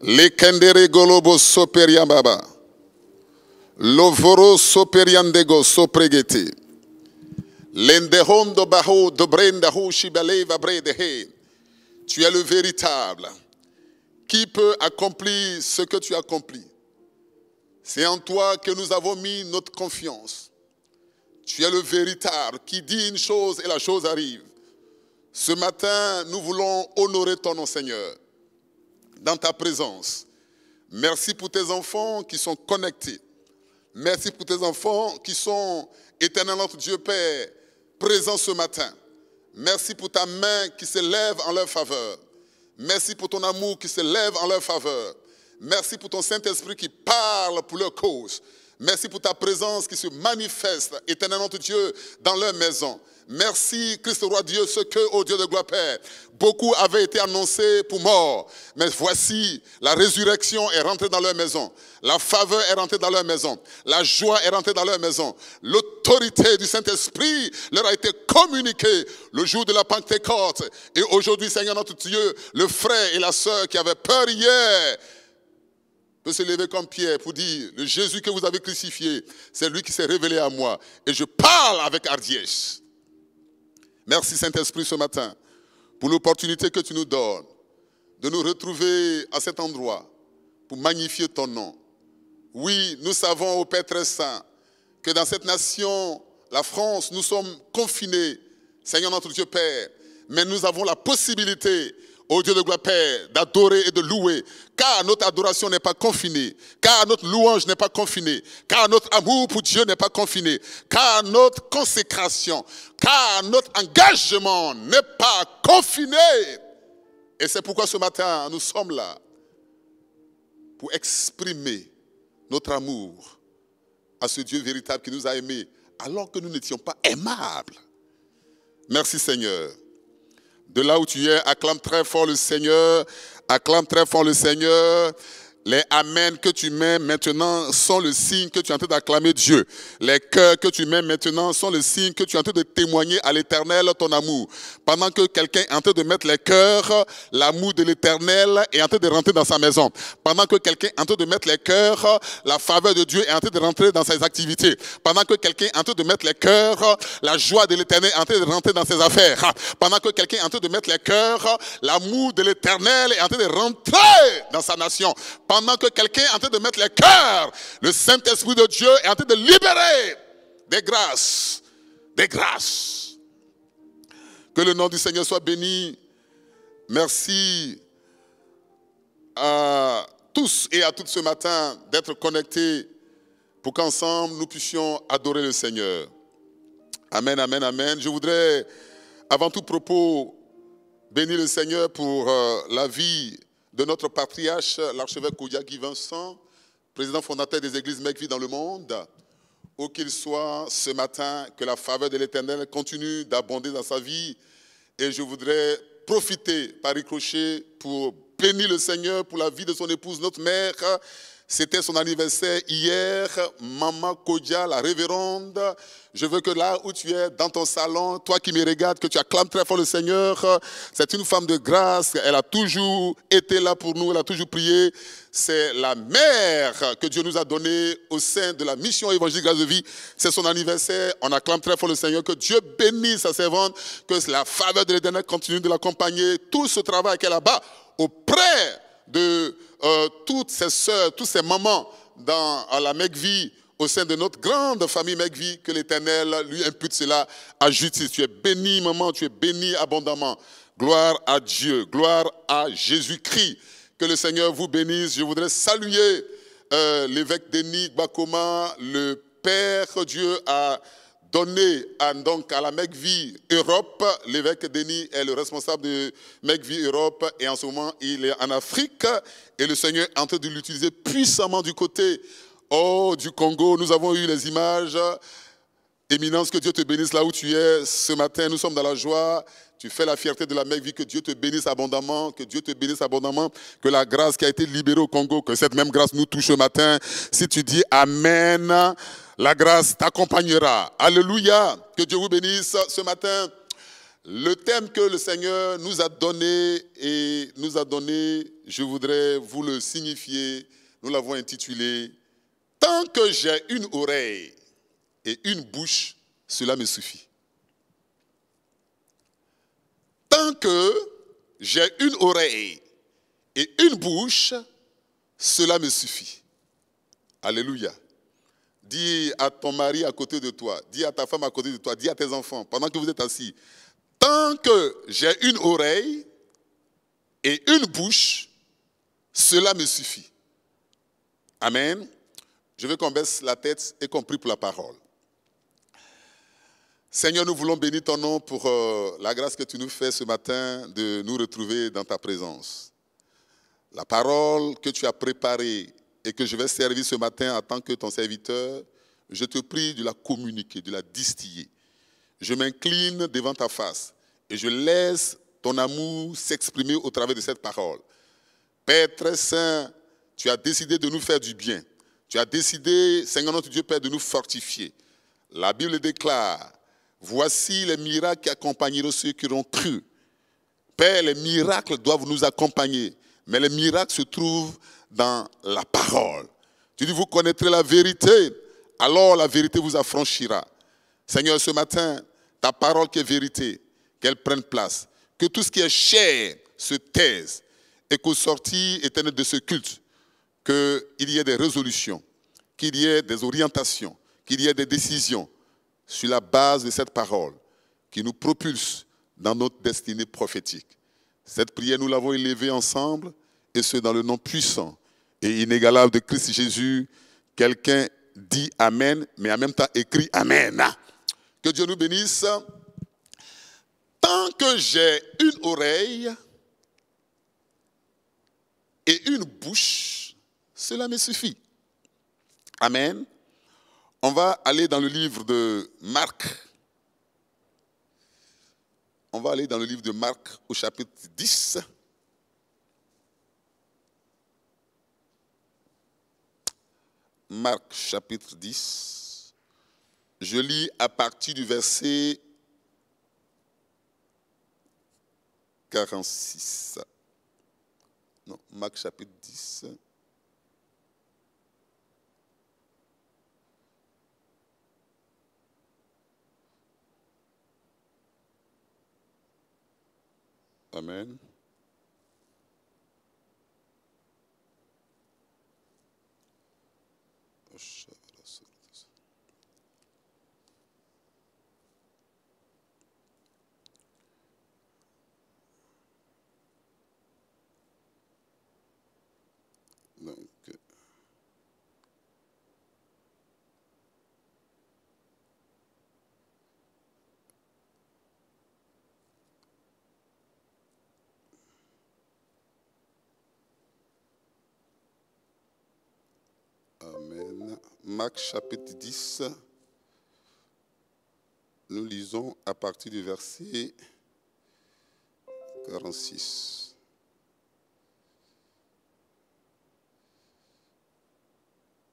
Lekendere golobo soperian baba. Lovoro soperiandego sopregete. Lendehondo baho dobrenda ho shibaleva bredehe. Tu es le véritable. Qui peut accomplir ce que tu accomplis? C'est en toi que nous avons mis notre confiance. Tu es le véritable qui dit une chose et la chose arrive. Ce matin, nous voulons honorer ton nom, Seigneur, dans ta présence. Merci pour tes enfants qui sont connectés. Merci pour tes enfants qui sont, éternel notre Dieu Père, présents ce matin. Merci pour ta main qui se lève en leur faveur. Merci pour ton amour qui se lève en leur faveur. Merci pour ton Saint-Esprit qui parle pour leur cause. Merci pour ta présence qui se manifeste, éternel notre Dieu, dans leur maison. Merci, Christ roi Dieu, ce que, ô Dieu de gloire Père, beaucoup avaient été annoncés pour mort. Mais voici, la résurrection est rentrée dans leur maison. La faveur est rentrée dans leur maison. La joie est rentrée dans leur maison. L'autorité du Saint-Esprit leur a été communiquée le jour de la Pentecôte. Et aujourd'hui, Seigneur notre Dieu, le frère et la sœur qui avaient peur hier, peut se lever comme Pierre pour dire, le Jésus que vous avez crucifié, c'est lui qui s'est révélé à moi. Et je parle avec hardiesse. Merci Saint-Esprit ce matin pour l'opportunité que tu nous donnes de nous retrouver à cet endroit pour magnifier ton nom. Oui, nous savons, ô Père très saint, que dans cette nation, la France, nous sommes confinés, Seigneur notre Dieu Père, mais nous avons la possibilité, ô Dieu de gloire Père, d'adorer et de louer, car notre adoration n'est pas confinée, car notre louange n'est pas confinée, car notre amour pour Dieu n'est pas confiné, car notre consécration, car notre engagement n'est pas confiné. Et c'est pourquoi ce matin, nous sommes là pour exprimer notre amour à ce Dieu véritable qui nous a aimés, alors que nous n'étions pas aimables. Merci Seigneur. De là où tu es, acclame très fort le Seigneur, acclame très fort le Seigneur. Les Amen que tu mets maintenant sont le signe que tu es en train d'acclamer Dieu. Les cœurs que tu mets maintenant sont le signe que tu es en train de témoigner à l'Éternel ton amour. Pendant que quelqu'un est en train de mettre les cœurs, l'amour de l'Éternel est en train de rentrer dans sa maison. Pendant que quelqu'un est en train de mettre les cœurs, la faveur de Dieu est en train de rentrer dans ses activités. Pendant que quelqu'un est en train de mettre les cœurs, la joie de l'Éternel est en train de rentrer dans ses affaires. Pendant que quelqu'un est en train de mettre les cœurs, l'amour de l'Éternel est en train de rentrer dans sa nation. Pendant que quelqu'un est en train de mettre les cœurs, le Saint-Esprit de Dieu est en train de libérer des grâces. Des grâces. Que le nom du Seigneur soit béni. Merci à tous et à toutes ce matin d'être connectés pour qu'ensemble nous puissions adorer le Seigneur. Amen, amen, amen. Je voudrais, avant tout propos, bénir le Seigneur pour la vie de notre patriarche, l'archevêque Guy Vincent, président fondateur des églises McVie dans le monde. Où qu'il soit ce matin, que la faveur de l'Éternel continue d'abonder dans sa vie. Et je voudrais profiter par ricochet pour bénir le Seigneur pour la vie de son épouse, notre mère. C'était son anniversaire hier, Maman Kodja, la révérende. Je veux que là où tu es, dans ton salon, toi qui me regardes, que tu acclames très fort le Seigneur. C'est une femme de grâce, elle a toujours été là pour nous, elle a toujours prié. C'est la mère que Dieu nous a donnée au sein de la mission évangélique Grâce de Vie. C'est son anniversaire, on acclame très fort le Seigneur. Que Dieu bénisse sa servante, que la faveur de l'Éternel continue de l'accompagner. Tout ce travail qu'elle a bas auprès de toutes ses sœurs, tous ses mamans dans la McVie, au sein de notre grande famille McVie, que l'Éternel lui impute cela à justice. Tu es béni, maman, tu es béni abondamment. Gloire à Dieu, gloire à Jésus-Christ. Que le Seigneur vous bénisse. Je voudrais saluer l'évêque Denis Bakoma, le Père Dieu a donné donc à la McVie Europe. L'évêque Denis est le responsable de McVie Europe et en ce moment il est en Afrique et le Seigneur est en train de l'utiliser puissamment du côté du Congo. Nous avons eu les images. Éminence, que Dieu te bénisse là où tu es. Ce matin, nous sommes dans la joie. Tu fais la fierté de la McVie. Que Dieu te bénisse abondamment. Que Dieu te bénisse abondamment. Que la grâce qui a été libérée au Congo, que cette même grâce nous touche ce matin. Si tu dis Amen, la grâce t'accompagnera. Alléluia. Que Dieu vous bénisse ce matin. Le thème que le Seigneur nous a donné, je voudrais vous le signifier. Nous l'avons intitulé « Tant que j'ai une oreille et une bouche, cela me suffit. » Tant que j'ai une oreille et une bouche, cela me suffit. Alléluia. Dis à ton mari à côté de toi, dis à ta femme à côté de toi, dis à tes enfants, pendant que vous êtes assis, tant que j'ai une oreille et une bouche, cela me suffit. Amen. Je veux qu'on baisse la tête et qu'on prie pour la parole. Seigneur, nous voulons bénir ton nom pour la grâce que tu nous fais ce matin de nous retrouver dans ta présence. La parole que tu as préparée et que je vais servir ce matin en tant que ton serviteur, je te prie de la communiquer, de la distiller. Je m'incline devant ta face et je laisse ton amour s'exprimer au travers de cette parole. Père très saint, tu as décidé de nous faire du bien. Tu as décidé, Seigneur notre Dieu, Père, de nous fortifier. La Bible déclare, voici les miracles qui accompagneront ceux qui auront cru. Père, les miracles doivent nous accompagner, mais les miracles se trouvent dans la parole. Tu dis, vous connaîtrez la vérité, alors la vérité vous affranchira. Seigneur, ce matin, ta parole qui est vérité, qu'elle prenne place. Que tout ce qui est chair se taise et qu'au sortir éternel de ce culte, qu'il y ait des résolutions, qu'il y ait des orientations, qu'il y ait des décisions sur la base de cette parole qui nous propulse dans notre destinée prophétique. Cette prière, nous l'avons élevée ensemble, et ce dans le nom puissant et inégalable de Christ Jésus. Quelqu'un dit Amen, mais en même temps écrit Amen. Que Dieu nous bénisse. Tant que j'ai une oreille et une bouche, cela me suffit. Amen. On va aller dans le livre de Marc. On va aller dans le livre de Marc au chapitre 10. Marc chapitre 10. Je lis à partir du verset 46. Non, Marc chapitre 10. Amen. Donc, amen. Marc chapitre 10, nous lisons à partir du verset 46.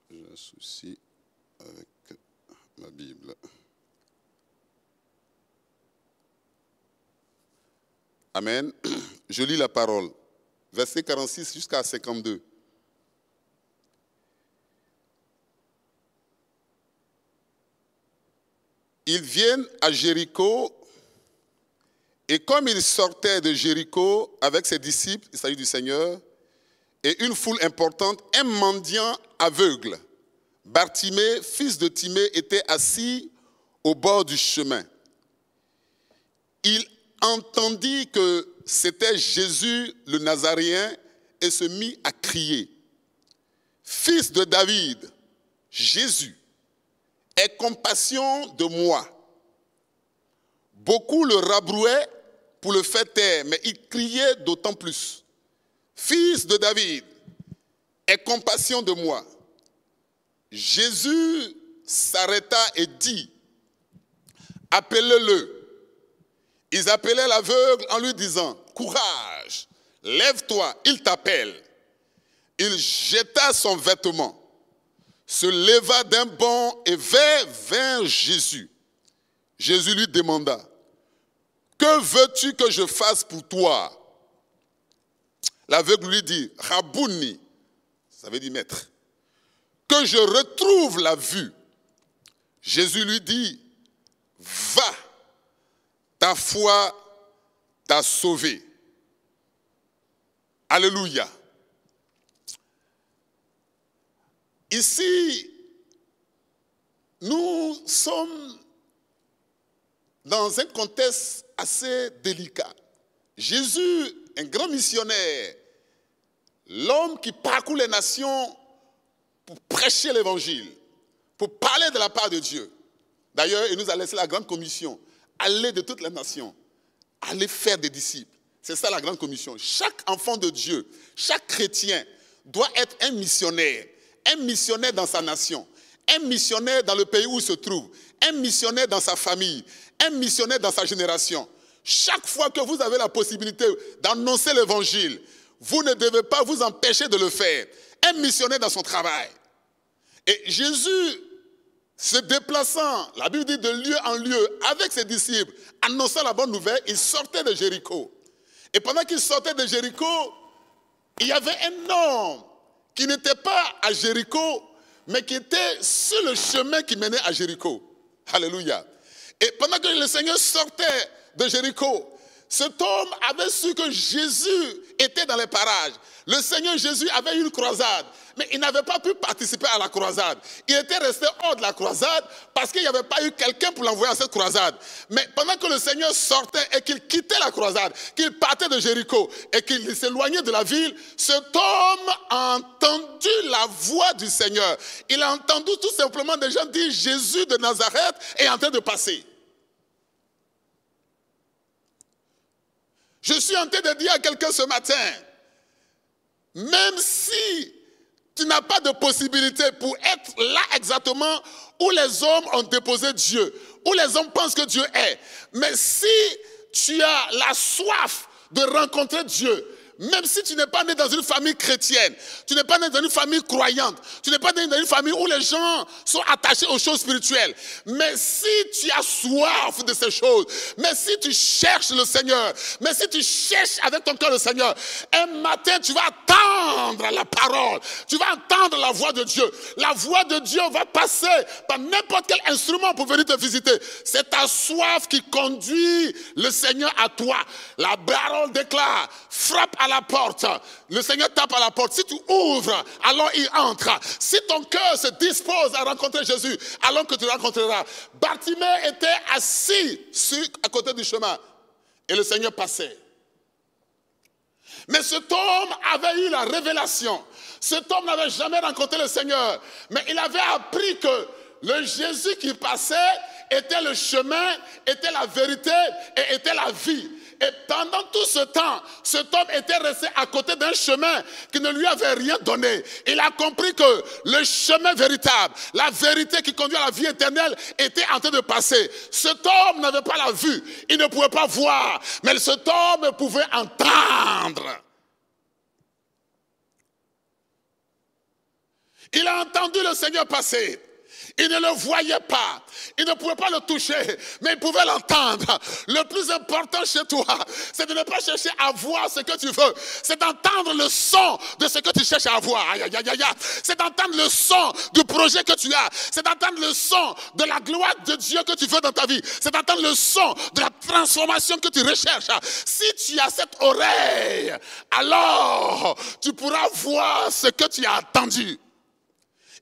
J'ai un souci avec ma Bible. Amen. Je lis la parole. Verset 46 jusqu'à 52. Ils viennent à Jéricho, et comme ils sortaient de Jéricho avec ses disciples, il s'agit du Seigneur, et une foule importante, un mendiant aveugle, Bartimée, fils de Timée, était assis au bord du chemin. Il entendit que c'était Jésus le Nazaréen et se mit à crier, « Fils de David, Jésus, aie compassion de moi. » Beaucoup le rabrouaient pour le faire taire, mais il criait d'autant plus, « Fils de David, aie compassion de moi. » Jésus s'arrêta et dit, « Appelez-le. » Ils appelaient l'aveugle en lui disant, « Courage, lève-toi, il t'appelle. » Il jeta son vêtement, se leva d'un bond et vint Jésus. Jésus lui demanda, « que veux-tu que je fasse pour toi? L'aveugle lui dit, Rabouni, ça veut dire maître, que je retrouve la vue. Jésus lui dit, va, ta foi t'a sauvé. Alléluia. Ici, nous sommes dans un contexte assez délicat. Jésus, un grand missionnaire, l'homme qui parcourt les nations pour prêcher l'évangile, pour parler de la part de Dieu. D'ailleurs, il nous a laissé la grande commission, aller de toutes les nations, aller faire des disciples. C'est ça la grande commission. Chaque enfant de Dieu, chaque chrétien doit être un missionnaire dans sa nation, un missionnaire dans le pays où il se trouve, un missionnaire dans sa famille, un missionnaire dans sa génération. Chaque fois que vous avez la possibilité d'annoncer l'évangile, vous ne devez pas vous empêcher de le faire. Un missionnaire dans son travail. Et Jésus, se déplaçant, la Bible dit de lieu en lieu, avec ses disciples, annonçant la bonne nouvelle, il sortait de Jéricho. Et pendant qu'il sortait de Jéricho, il y avait un homme qui n'était pas à Jéricho, mais qui était sur le chemin qui menait à Jéricho. Alléluia. Et pendant que le Seigneur sortait de Jéricho, cet homme avait su que Jésus était dans les parages. Le Seigneur Jésus avait eu une croisade, mais il n'avait pas pu participer à la croisade. Il était resté hors de la croisade parce qu'il n'y avait pas eu quelqu'un pour l'envoyer à cette croisade. Mais pendant que le Seigneur sortait et qu'il quittait la croisade, qu'il partait de Jéricho et qu'il s'éloignait de la ville, cet homme a entendu la voix du Seigneur. Il a entendu tout simplement des gens dire Jésus de Nazareth est en train de passer. Je suis en train de dire à quelqu'un ce matin, même si tu n'as pas de possibilité pour être là exactement où les hommes ont déposé Dieu, où les hommes pensent que Dieu est, mais si tu as la soif de rencontrer Dieu, même si tu n'es pas né dans une famille chrétienne, tu n'es pas né dans une famille croyante, tu n'es pas né dans une famille où les gens sont attachés aux choses spirituelles, mais si tu as soif de ces choses, mais si tu cherches le Seigneur, mais si tu cherches avec ton cœur le Seigneur, un matin tu vas entendre la parole, tu vas entendre la voix de Dieu. La voix de Dieu va passer par n'importe quel instrument pour venir te visiter. C'est ta soif qui conduit le Seigneur à toi. La parole déclare, frappe à la porte, le Seigneur tape à la porte. Si tu ouvres, alors il entre. Si ton cœur se dispose à rencontrer Jésus, alors que tu le rencontreras. Bartimée était assis à côté du chemin et le Seigneur passait. Mais cet homme avait eu la révélation. Cet homme n'avait jamais rencontré le Seigneur, mais il avait appris que le Jésus qui passait était le chemin, était la vérité et était la vie. Et pendant tout ce temps, cet homme était resté à côté d'un chemin qui ne lui avait rien donné. Il a compris que le chemin véritable, la vérité qui conduit à la vie éternelle était en train de passer. Cet homme n'avait pas la vue, il ne pouvait pas voir, mais cet homme pouvait entendre. Il a entendu le Seigneur passer. Il ne le voyait pas, il ne pouvait pas le toucher, mais il pouvait l'entendre. Le plus important chez toi, c'est de ne pas chercher à voir ce que tu veux, c'est d'entendre le son de ce que tu cherches à voir. C'est d'entendre le son du projet que tu as, c'est d'entendre le son de la gloire de Dieu que tu veux dans ta vie, c'est d'entendre le son de la transformation que tu recherches. Si tu as cette oreille, alors tu pourras voir ce que tu as entendu.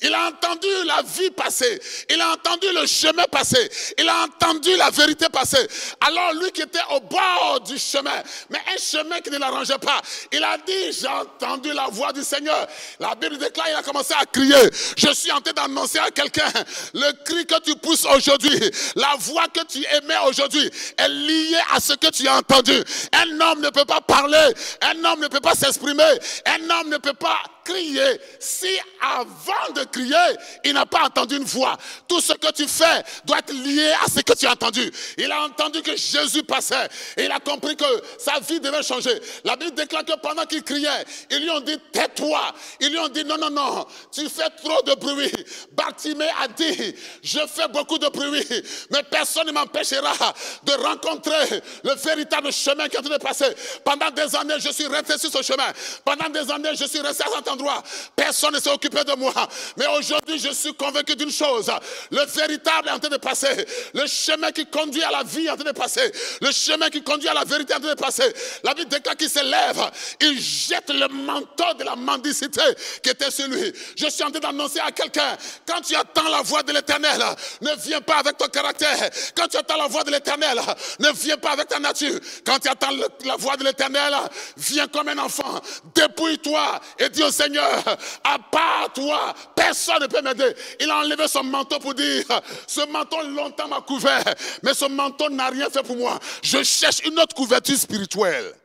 Il a entendu la vie passer. Il a entendu le chemin passer. Il a entendu la vérité passer. Alors lui qui était au bord du chemin, mais un chemin qui ne l'arrangeait pas, il a dit, j'ai entendu la voix du Seigneur. La Bible déclare, il a commencé à crier. Je suis en train d'annoncer à quelqu'un, le cri que tu pousses aujourd'hui, la voix que tu émets aujourd'hui est liée à ce que tu as entendu. Un homme ne peut pas parler, un homme ne peut pas s'exprimer, un homme ne peut pas crier si avant de crier, il n'a pas entendu une voix? Tout ce que tu fais doit être lié à ce que tu as entendu. Il a entendu que Jésus passait et il a compris que sa vie devait changer. La Bible déclare que pendant qu'il criait, ils lui ont dit tais-toi. Ils lui ont dit non, non, non, tu fais trop de bruit. Bartimée a dit, je fais beaucoup de bruit, mais personne ne m'empêchera de rencontrer le véritable chemin qui est en train de passer. Pendant des années, je suis resté sur ce chemin. Pendant des années, je suis resté à cet endroit. Personne ne s'est occupé de moi. Mais aujourd'hui, je suis convaincu d'une chose. Le véritable est en train de passer. Le chemin qui conduit à la vie est en train de passer. Le chemin qui conduit à la vérité est en train de passer. La Bible déclare qu'il se lève. Il jette le manteau de la mendicité qui était sur lui. Je suis en train d'annoncer à quelqu'un, quand tu attends la voix de l'Éternel, ne viens pas avec ton caractère. Quand tu attends la voix de l'Éternel, ne viens pas avec ta nature. Quand tu attends la voix de l'Éternel, viens comme un enfant. Dépouille-toi et dis au Seigneur, à part toi, personne ne peut m'aider. Il a enlevé son manteau pour dire, ce manteau longtemps m'a couvert, mais ce manteau n'a rien fait pour moi. Je cherche une autre couverture spirituelle.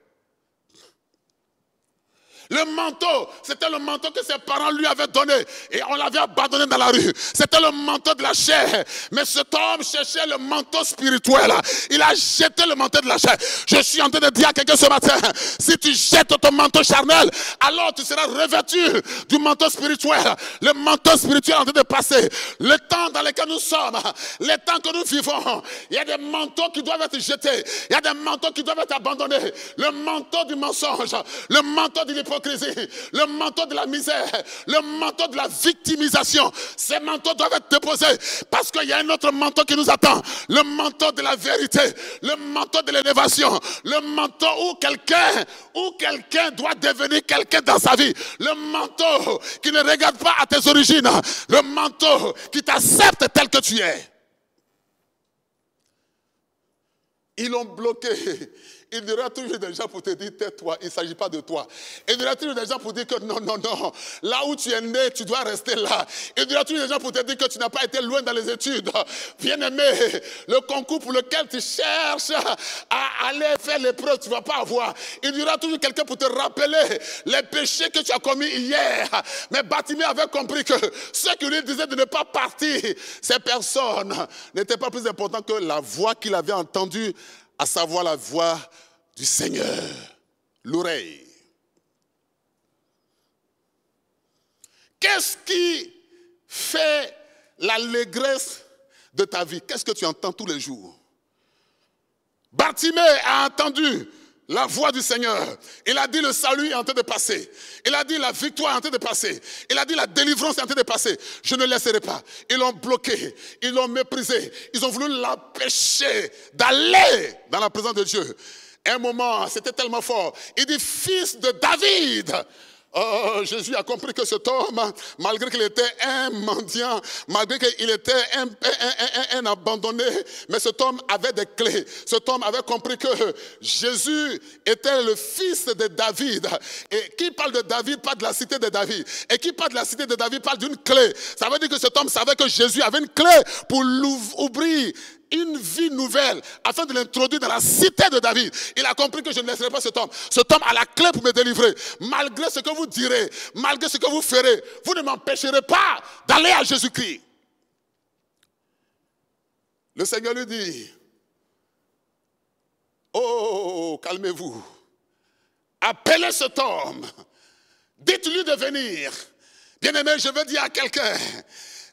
Le manteau, c'était le manteau que ses parents lui avaient donné et on l'avait abandonné dans la rue. C'était le manteau de la chair. Mais cet homme cherchait le manteau spirituel. Il a jeté le manteau de la chair. Je suis en train de dire à quelqu'un ce matin, si tu jettes ton manteau charnel, alors tu seras revêtu du manteau spirituel. Le manteau spirituel est en train de passer. Le temps dans lequel nous sommes, les temps que nous vivons, il y a des manteaux qui doivent être jetés. Il y a des manteaux qui doivent être abandonnés. Le manteau du mensonge, le manteau de l'hypocrisie, le manteau de la misère, le manteau de la victimisation. Ces manteaux doivent être déposés parce qu'il y a un autre manteau qui nous attend. Le manteau de la vérité, le manteau de l'élévation, le manteau où quelqu'un doit devenir quelqu'un dans sa vie. Le manteau qui ne regarde pas à tes origines, le manteau qui t'accepte tel que tu es. Ils l'ont bloqué. Il y aura toujours des gens pour te dire tais-toi, il ne s'agit pas de toi. Il y aura toujours des gens pour dire que non, non, non, là où tu es né, tu dois rester là. Il y aura toujours des gens pour te dire que tu n'as pas été loin dans les études. Bien-aimé, le concours pour lequel tu cherches à aller faire l'épreuve, tu ne vas pas avoir. Il y aura toujours quelqu'un pour te rappeler les péchés que tu as commis hier. Mais Bartimée avait compris que ceux qui lui disaient de ne pas partir, ces personnes n'étaient pas plus importantes que la voix qu'il avait entendue, à savoir la voix du Seigneur, l'oreille. Qu'est-ce qui fait l'allégresse de ta vie? Qu'est-ce que tu entends tous les jours? Bartimée a entendu la voix du Seigneur. Il a dit le salut est en train de passer. Il a dit la victoire est en train de passer. Il a dit la délivrance est en train de passer. Je ne laisserai pas. Ils l'ont bloqué. Ils l'ont méprisé. Ils ont voulu l'empêcher d'aller dans la présence de Dieu. Un moment, c'était tellement fort. Il dit fils de David. Oh, Jésus a compris que cet homme, malgré qu'il était un mendiant, malgré qu'il était un abandonné, mais cet homme avait des clés. Cet homme avait compris que Jésus était le fils de David. Et qui parle de David, parle de la cité de David. Et qui parle de la cité de David, parle d'une clé. Ça veut dire que cet homme savait que Jésus avait une clé pour ouvrir une vie nouvelle afin de l'introduire dans la cité de David. Il a compris que je ne laisserai pas cet homme. Cet homme a la clé pour me délivrer. Malgré ce que vous direz, malgré ce que vous ferez, vous ne m'empêcherez pas d'aller à Jésus-Christ. Le Seigneur lui dit, oh, calmez-vous. Appelez cet homme. Dites-lui de venir. Bien-aimé, je veux dire à quelqu'un,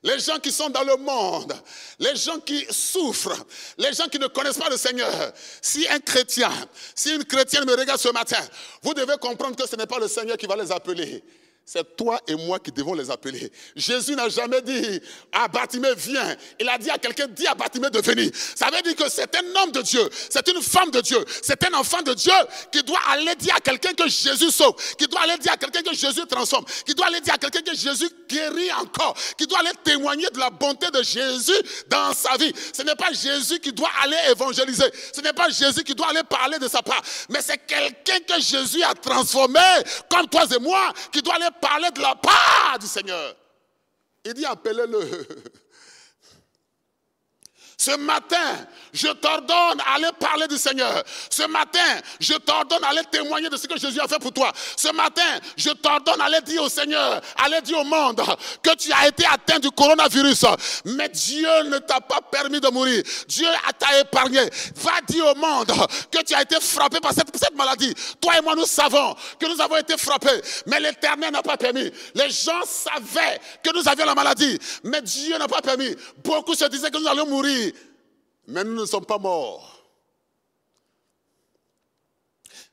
les gens qui sont dans le monde, les gens qui souffrent, les gens qui ne connaissent pas le Seigneur, si un chrétien, si une chrétienne me regarde ce matin, vous devez comprendre que ce n'est pas le Seigneur qui va les appeler. C'est toi et moi qui devons les appeler. Jésus n'a jamais dit à Bartimée, viens. Il a dit à quelqu'un, dis à Bartimée de venir. Ça veut dire que c'est un homme de Dieu, c'est une femme de Dieu, c'est un enfant de Dieu qui doit aller dire à quelqu'un que Jésus sauve, qui doit aller dire à quelqu'un que Jésus transforme, qui doit aller dire à quelqu'un que Jésus guérit encore, qui doit aller témoigner de la bonté de Jésus dans sa vie. Ce n'est pas Jésus qui doit aller évangéliser, ce n'est pas Jésus qui doit aller parler de sa part, mais c'est quelqu'un que Jésus a transformé, comme toi et moi, qui doit aller parler de la part du Seigneur. Il dit appelez-le. Ce matin, je t'ordonne d'aller parler du Seigneur. Ce matin, je t'ordonne d'aller témoigner de ce que Jésus a fait pour toi. Ce matin, je t'ordonne d'aller dire au Seigneur, aller dire au monde que tu as été atteint du coronavirus. Mais Dieu ne t'a pas permis de mourir. Dieu t'a épargné. Va dire au monde que tu as été frappé par cette maladie. Toi et moi, nous savons que nous avons été frappés. Mais l'Éternel n'a pas permis. Les gens savaient que nous avions la maladie. Mais Dieu n'a pas permis. Beaucoup se disaient que nous allions mourir. Mais nous ne sommes pas morts.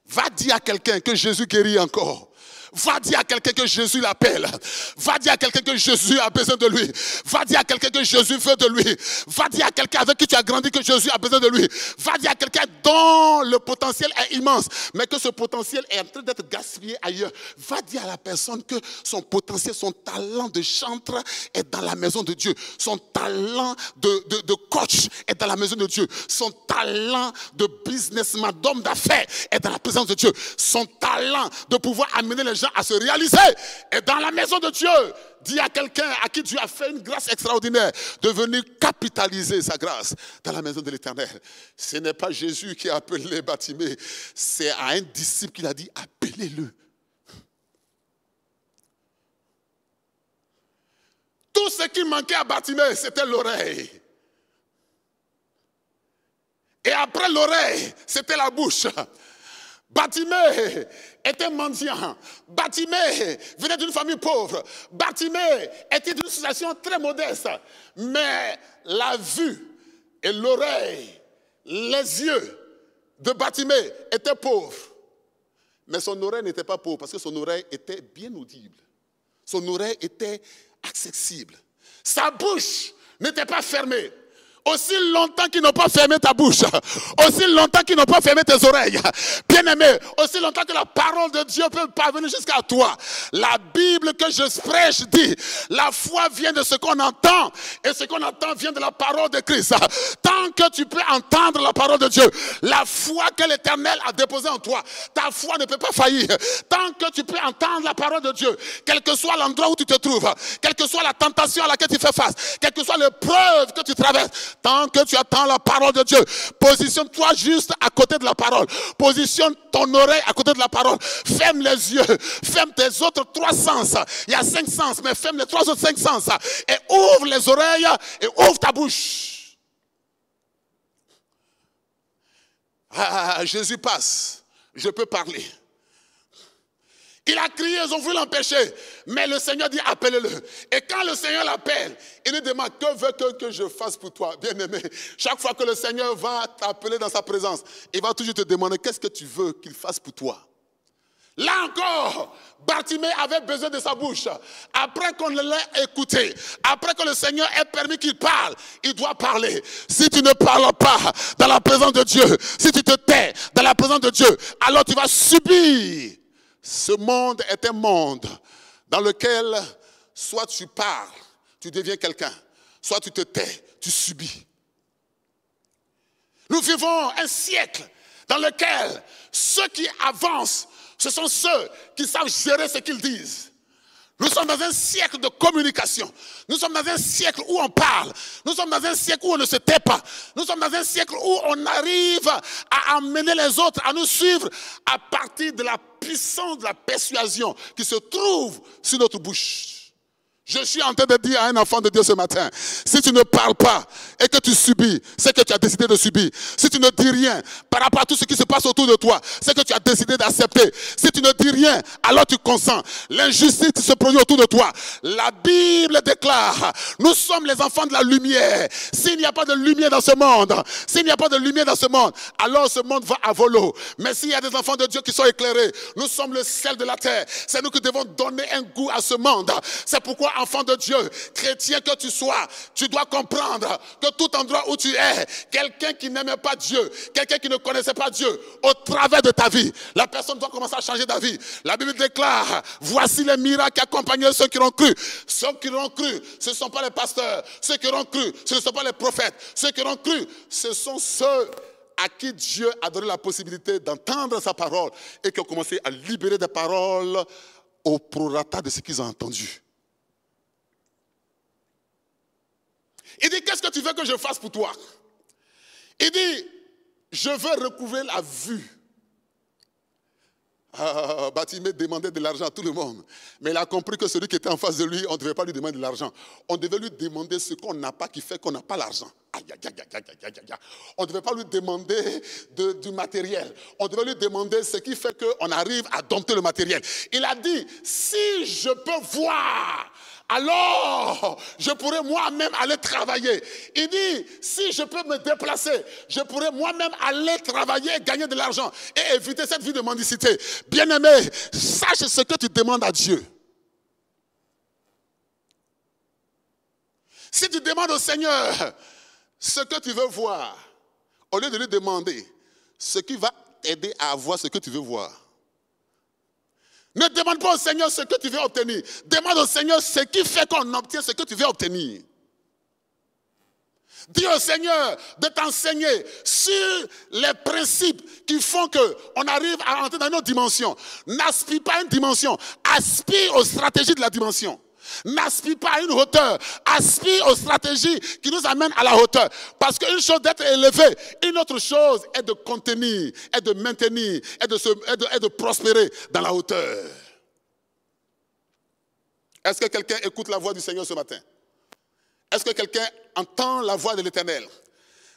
Va dire à quelqu'un que Jésus guérit encore. Va dire à quelqu'un que Jésus l'appelle. Va dire à quelqu'un que Jésus a besoin de lui. Va dire à quelqu'un que Jésus veut de lui. Va dire à quelqu'un avec qui tu as grandi que Jésus a besoin de lui. Va dire à quelqu'un dont le potentiel est immense, mais que ce potentiel est en train d'être gaspillé ailleurs. Va dire à la personne que son potentiel, son talent de chanteur est dans la maison de Dieu. Son talent de coach est dans la maison de Dieu. Son talent de businessman, d'homme d'affaires est dans la présence de Dieu. Son talent de pouvoir amener les gens à se réaliser est dans la maison de Dieu. Dis à quelqu'un à qui Dieu a fait une grâce extraordinaire de venir capitaliser sa grâce dans la maison de l'Éternel. Ce n'est pas Jésus qui a appelé Bartimée, c'est à un disciple qu'il a dit appelez-le. Tout ce qui manquait à Bartimée, c'était l'oreille. Et après l'oreille, c'était la bouche. Bartimée était mendiant. Bartimée venait d'une famille pauvre. Bartimée était d'une situation très modeste. Mais la vue et l'oreille, les yeux de Bartimée étaient pauvres. Mais son oreille n'était pas pauvre parce que son oreille était bien audible. Son oreille était accessible. Sa bouche n'était pas fermée. Aussi longtemps qu'ils n'ont pas fermé ta bouche, aussi longtemps qu'ils n'ont pas fermé tes oreilles, bien-aimé, aussi longtemps que la parole de Dieu peut parvenir jusqu'à toi. La Bible que je prêche dit, la foi vient de ce qu'on entend, et ce qu'on entend vient de la parole de Christ. Tant que tu peux entendre la parole de Dieu, la foi que l'Éternel a déposée en toi, ta foi ne peut pas faillir. Tant que tu peux entendre la parole de Dieu, quel que soit l'endroit où tu te trouves, quelle que soit la tentation à laquelle tu fais face, quelle que soit l'épreuve que tu traverses, tant que tu attends la parole de Dieu, positionne-toi juste à côté de la parole. Positionne ton oreille à côté de la parole. Ferme les yeux. Ferme tes autres 3 sens. Il y a 5 sens, mais ferme les 3 autres 5 sens. Et ouvre les oreilles et ouvre ta bouche. Jésus passe. Je peux parler. Il a crié, ils ont voulu l'empêcher. Mais le Seigneur dit, appelez-le. Et quand le Seigneur l'appelle, il lui demande, que veux-tu que je fasse pour toi, bien-aimé? Chaque fois que le Seigneur va t'appeler dans sa présence, il va toujours te demander, qu'est-ce que tu veux qu'il fasse pour toi? Là encore, Bartimée avait besoin de sa bouche. Après qu'on l'ait écouté, après que le Seigneur ait permis qu'il parle, il doit parler. Si tu ne parles pas dans la présence de Dieu, si tu te tais dans la présence de Dieu, alors tu vas subir. Ce monde est un monde dans lequel soit tu parles, tu deviens quelqu'un, soit tu te tais, tu subis. Nous vivons un siècle dans lequel ceux qui avancent, ce sont ceux qui savent gérer ce qu'ils disent. Nous sommes dans un siècle de communication. Nous sommes dans un siècle où on parle. Nous sommes dans un siècle où on ne se tait pas. Nous sommes dans un siècle où on arrive à amener les autres à nous suivre à partir de la puissance de la persuasion qui se trouve sur notre bouche. Je suis en train de dire à un enfant de Dieu ce matin, si tu ne parles pas et que tu subis, c'est que tu as décidé de subir. Si tu ne dis rien par rapport à tout ce qui se passe autour de toi, c'est que tu as décidé d'accepter. Si tu ne dis rien, alors tu consens. L'injustice se produit autour de toi. La Bible déclare, nous sommes les enfants de la lumière. S'il n'y a pas de lumière dans ce monde, s'il n'y a pas de lumière dans ce monde, alors ce monde va à volo. Mais s'il y a des enfants de Dieu qui sont éclairés, nous sommes le sel de la terre. C'est nous qui devons donner un goût à ce monde. C'est pourquoi, enfant de Dieu, chrétien que tu sois, tu dois comprendre que tout endroit où tu es, quelqu'un qui n'aimait pas Dieu, quelqu'un qui ne connaissait pas Dieu, au travers de ta vie, la personne doit commencer à changer d'avis. La Bible déclare, voici les miracles qui accompagnaient ceux qui l'ont cru. Ceux qui l'ont cru, ce ne sont pas les pasteurs. Ceux qui l'ont cru, ce ne sont pas les prophètes. Ceux qui l'ont cru, ce sont ceux à qui Dieu a donné la possibilité d'entendre sa parole et qui ont commencé à libérer des paroles au prorata de ce qu'ils ont entendu. Il dit, qu'est-ce que tu veux que je fasse pour toi? Il dit, je veux recouvrir la vue. Bartimée demandait de l'argent à tout le monde. Mais il a compris que celui qui était en face de lui, on ne devait pas lui demander de l'argent. On devait lui demander ce qu'on n'a pas qui fait qu'on n'a pas l'argent. On ne devait pas lui demander du matériel. On devait lui demander ce qui fait qu'on arrive à dompter le matériel. Il a dit, si je peux voir, alors je pourrais moi-même aller travailler. Il dit, si je peux me déplacer, je pourrais moi-même aller travailler et gagner de l'argent et éviter cette vie de mendicité. Bien-aimé, sache ce que tu demandes à Dieu. Si tu demandes au Seigneur ce que tu veux voir, au lieu de lui demander ce qui va t'aider à avoir ce que tu veux voir, ne demande pas au Seigneur ce que tu veux obtenir. Demande au Seigneur ce qui fait qu'on obtient ce que tu veux obtenir. Dis au Seigneur de t'enseigner sur les principes qui font qu'on arrive à entrer dans une autre dimension. N'aspire pas à une dimension, aspire aux stratégies de la dimension. N'aspire pas à une hauteur, aspire aux stratégies qui nous amènent à la hauteur. Parce qu'une chose d'être élevé, une autre chose est de contenir, est de maintenir, est de prospérer dans la hauteur. Est-ce que quelqu'un écoute la voix du Seigneur ce matin? Est-ce que quelqu'un entend la voix de l'Éternel?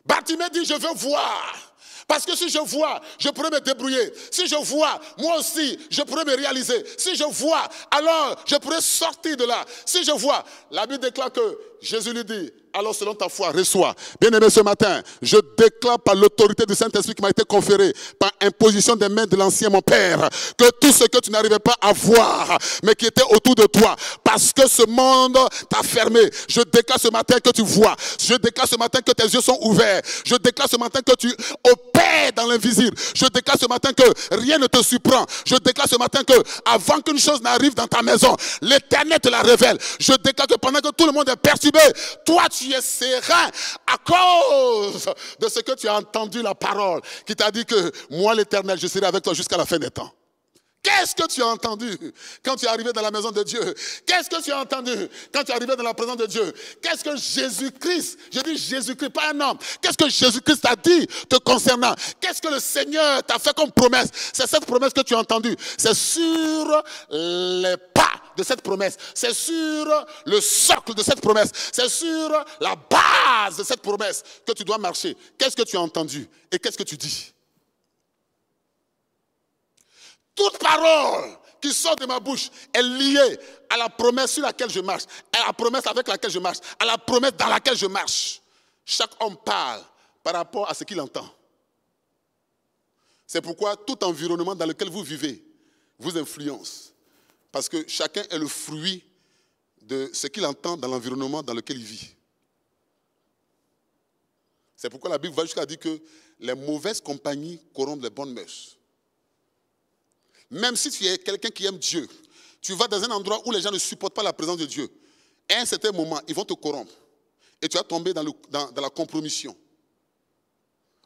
Bartimée dit, je veux voir. Parce que si je vois, je pourrais me débrouiller. Si je vois, moi aussi, je pourrais me réaliser. Si je vois, alors je pourrais sortir de là. Si je vois, la Bible déclare que Jésus lui dit, alors selon ta foi, reçois. Bien-aimé, ce matin, je déclare par l'autorité du Saint-Esprit qui m'a été conférée, par imposition des mains de l'ancien mon Père, que tout ce que tu n'arrivais pas à voir, mais qui était autour de toi, parce que ce monde t'a fermé, je déclare ce matin que tu vois. Je déclare ce matin que tes yeux sont ouverts. Je déclare ce matin que tu opères dans l'invisible. Je déclare ce matin que rien ne te surprend. Je déclare ce matin que avant qu'une chose n'arrive dans ta maison, l'Éternel te la révèle. Je déclare que pendant que tout le monde est perturbé, toi tu es serein à cause de ce que tu as entendu la parole qui t'a dit que moi l'Éternel, je serai avec toi jusqu'à la fin des temps. Qu'est-ce que tu as entendu quand tu es arrivé dans la maison de Dieu? Qu'est-ce que tu as entendu quand tu es arrivé dans la présence de Dieu? Qu'est-ce que Jésus-Christ, je dis Jésus-Christ, pas un homme, qu'est-ce que Jésus-Christ t'a dit te concernant? Qu'est-ce que le Seigneur t'a fait comme promesse? C'est cette promesse que tu as entendue. C'est sur les pas de cette promesse. C'est sur le socle de cette promesse. C'est sur la base de cette promesse que tu dois marcher. Qu'est-ce que tu as entendu et qu'est-ce que tu dis? Toute parole qui sort de ma bouche est liée à la promesse sur laquelle je marche, à la promesse avec laquelle je marche, à la promesse dans laquelle je marche. Chaque homme parle par rapport à ce qu'il entend. C'est pourquoi tout environnement dans lequel vous vivez vous influence. Parce que chacun est le fruit de ce qu'il entend dans l'environnement dans lequel il vit. C'est pourquoi la Bible va jusqu'à dire que les mauvaises compagnies corrompent les bonnes mœurs. Même si tu es quelqu'un qui aime Dieu, tu vas dans un endroit où les gens ne supportent pas la présence de Dieu. À un certain moment, ils vont te corrompre. Et tu vas tomber dans la compromission.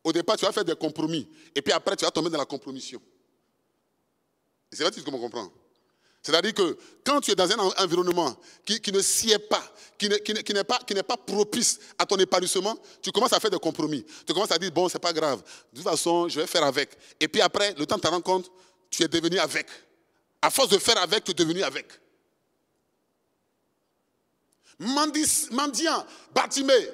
Au départ, tu vas faire des compromis. Et puis après, tu vas tomber dans la compromission. C'est là que tu comprends. C'est-à-dire que quand tu es dans un environnement qui ne sied pas, qui n'est pas propice à ton épanouissement, tu commences à faire des compromis. Tu commences à dire, bon, c'est pas grave. De toute façon, je vais faire avec. Et puis après, le temps de te rendre compte, tu es devenu avec. À force de faire avec, tu es devenu avec. Mendiant, Bartimée,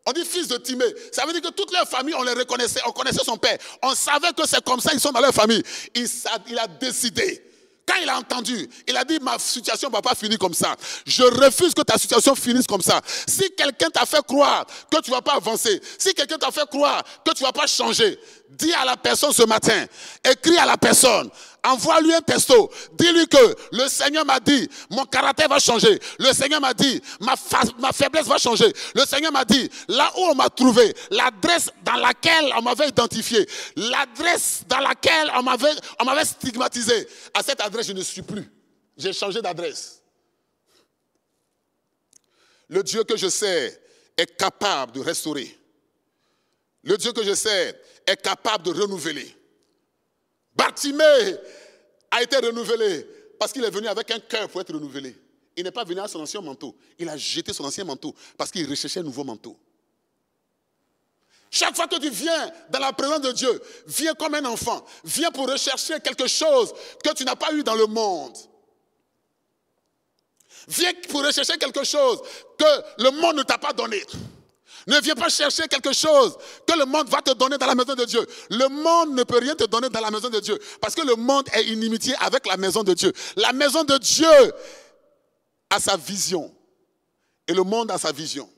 on dit fils de Timée. Ça veut dire que toute leur famille, on les reconnaissait, on connaissait son père. On savait que c'est comme ça, ils sont dans leur famille. Il a décidé. Quand il a entendu, il a dit, ma situation ne va pas finir comme ça. Je refuse que ta situation finisse comme ça. Si quelqu'un t'a fait croire que tu ne vas pas avancer, si quelqu'un t'a fait croire que tu ne vas pas changer, dis à la personne ce matin, écris à la personne, envoie-lui un texto, dis-lui que le Seigneur m'a dit, mon caractère va changer. Le Seigneur m'a dit, ma faiblesse va changer. Le Seigneur m'a dit, là où on m'a trouvé, l'adresse dans laquelle on m'avait identifié, l'adresse dans laquelle on m'avait stigmatisé, à cette adresse, je ne suis plus. J'ai changé d'adresse. Le Dieu que je sais est capable de restaurer. Le Dieu que je sais est capable de renouveler. Bartimée a été renouvelé parce qu'il est venu avec un cœur pour être renouvelé. il n'est pas venu à son ancien manteau. Il a jeté son ancien manteau parce qu'il recherchait un nouveau manteau. Chaque fois que tu viens dans la présence de Dieu, viens comme un enfant. Viens pour rechercher quelque chose que tu n'as pas eu dans le monde. Viens pour rechercher quelque chose que le monde ne t'a pas donné. Ne viens pas chercher quelque chose que le monde va te donner dans la maison de Dieu. Le monde ne peut rien te donner dans la maison de Dieu. Parce que le monde est inimitié avec la maison de Dieu. La maison de Dieu a sa vision. Et le monde a sa vision.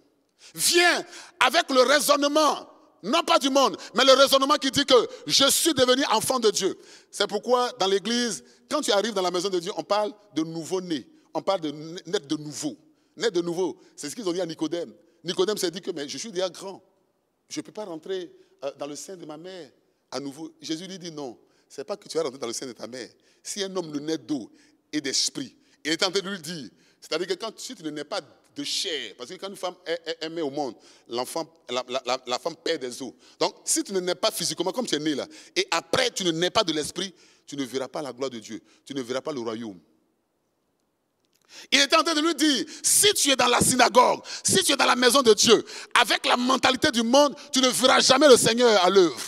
Viens avec le raisonnement, non pas du monde, mais le raisonnement qui dit que je suis devenu enfant de Dieu. C'est pourquoi dans l'église, quand tu arrives dans la maison de Dieu, on parle de nouveau-né. On parle de naître de nouveau. Naître de nouveau, c'est ce qu'ils ont dit à Nicodème. Nicodème s'est dit que mais je suis déjà grand. Je ne peux pas rentrer dans le sein de ma mère à nouveau. Jésus lui dit non, ce n'est pas que tu vas rentrer dans le sein de ta mère. Si un homme ne naît d'eau et d'esprit, il est en train de lui dire, c'est-à-dire que si tu ne nais pas de chair, parce que quand une femme est née au monde, l'enfant, la femme perd des os. Donc si tu ne nais pas physiquement comme tu es né là, et après tu ne nais pas de l'esprit, tu ne verras pas la gloire de Dieu, tu ne verras pas le royaume. Il était en train de lui dire, si tu es dans la synagogue, si tu es dans la maison de Dieu, avec la mentalité du monde, tu ne verras jamais le Seigneur à l'œuvre.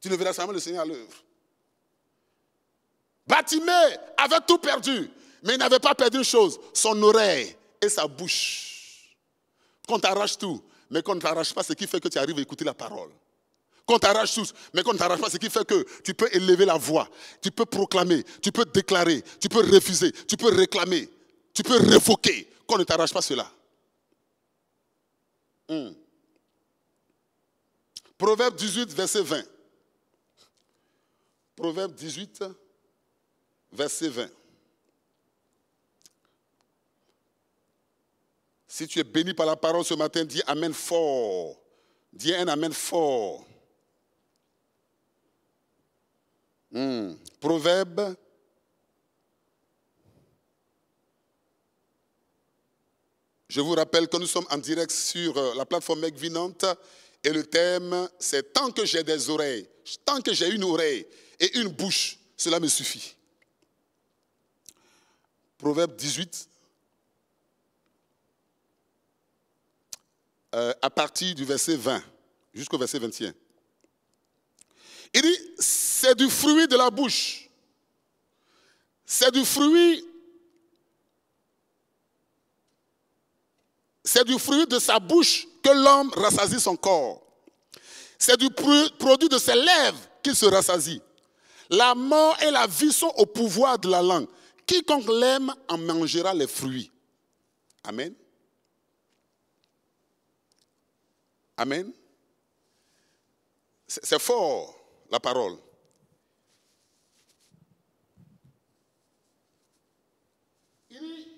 Tu ne verras jamais le Seigneur à l'œuvre. Bartimée avait tout perdu, mais il n'avait pas perdu une chose, son oreille et sa bouche. Qu'on t'arrache tout, mais qu'on ne t'arrache pas ce qui fait que tu arrives à écouter la parole. Qu'on t'arrache tous, mais qu'on ne t'arrache pas, ce qui fait que tu peux élever la voix, tu peux proclamer, tu peux déclarer, tu peux refuser, tu peux réclamer, tu peux révoquer. Qu'on ne t'arrache pas cela. Proverbe 18, verset 20. Proverbe 18, verset 20. Si tu es béni par la parole ce matin, dis Amen fort. Dis un Amen fort. Proverbe. Je vous rappelle que nous sommes en direct sur la plateforme Mecvinante et le thème c'est tant que j'ai des oreilles, tant que j'ai une oreille et une bouche, cela me suffit. Proverbe 18, à partir du verset 20 jusqu'au verset 21. Il dit, c'est du fruit de la bouche. C'est du fruit de sa bouche que l'homme rassasie son corps. C'est du produit de ses lèvres qu'il se rassasie. La mort et la vie sont au pouvoir de la langue. Quiconque l'aime en mangera les fruits. Amen. Amen. C'est fort. La parole. Il dit,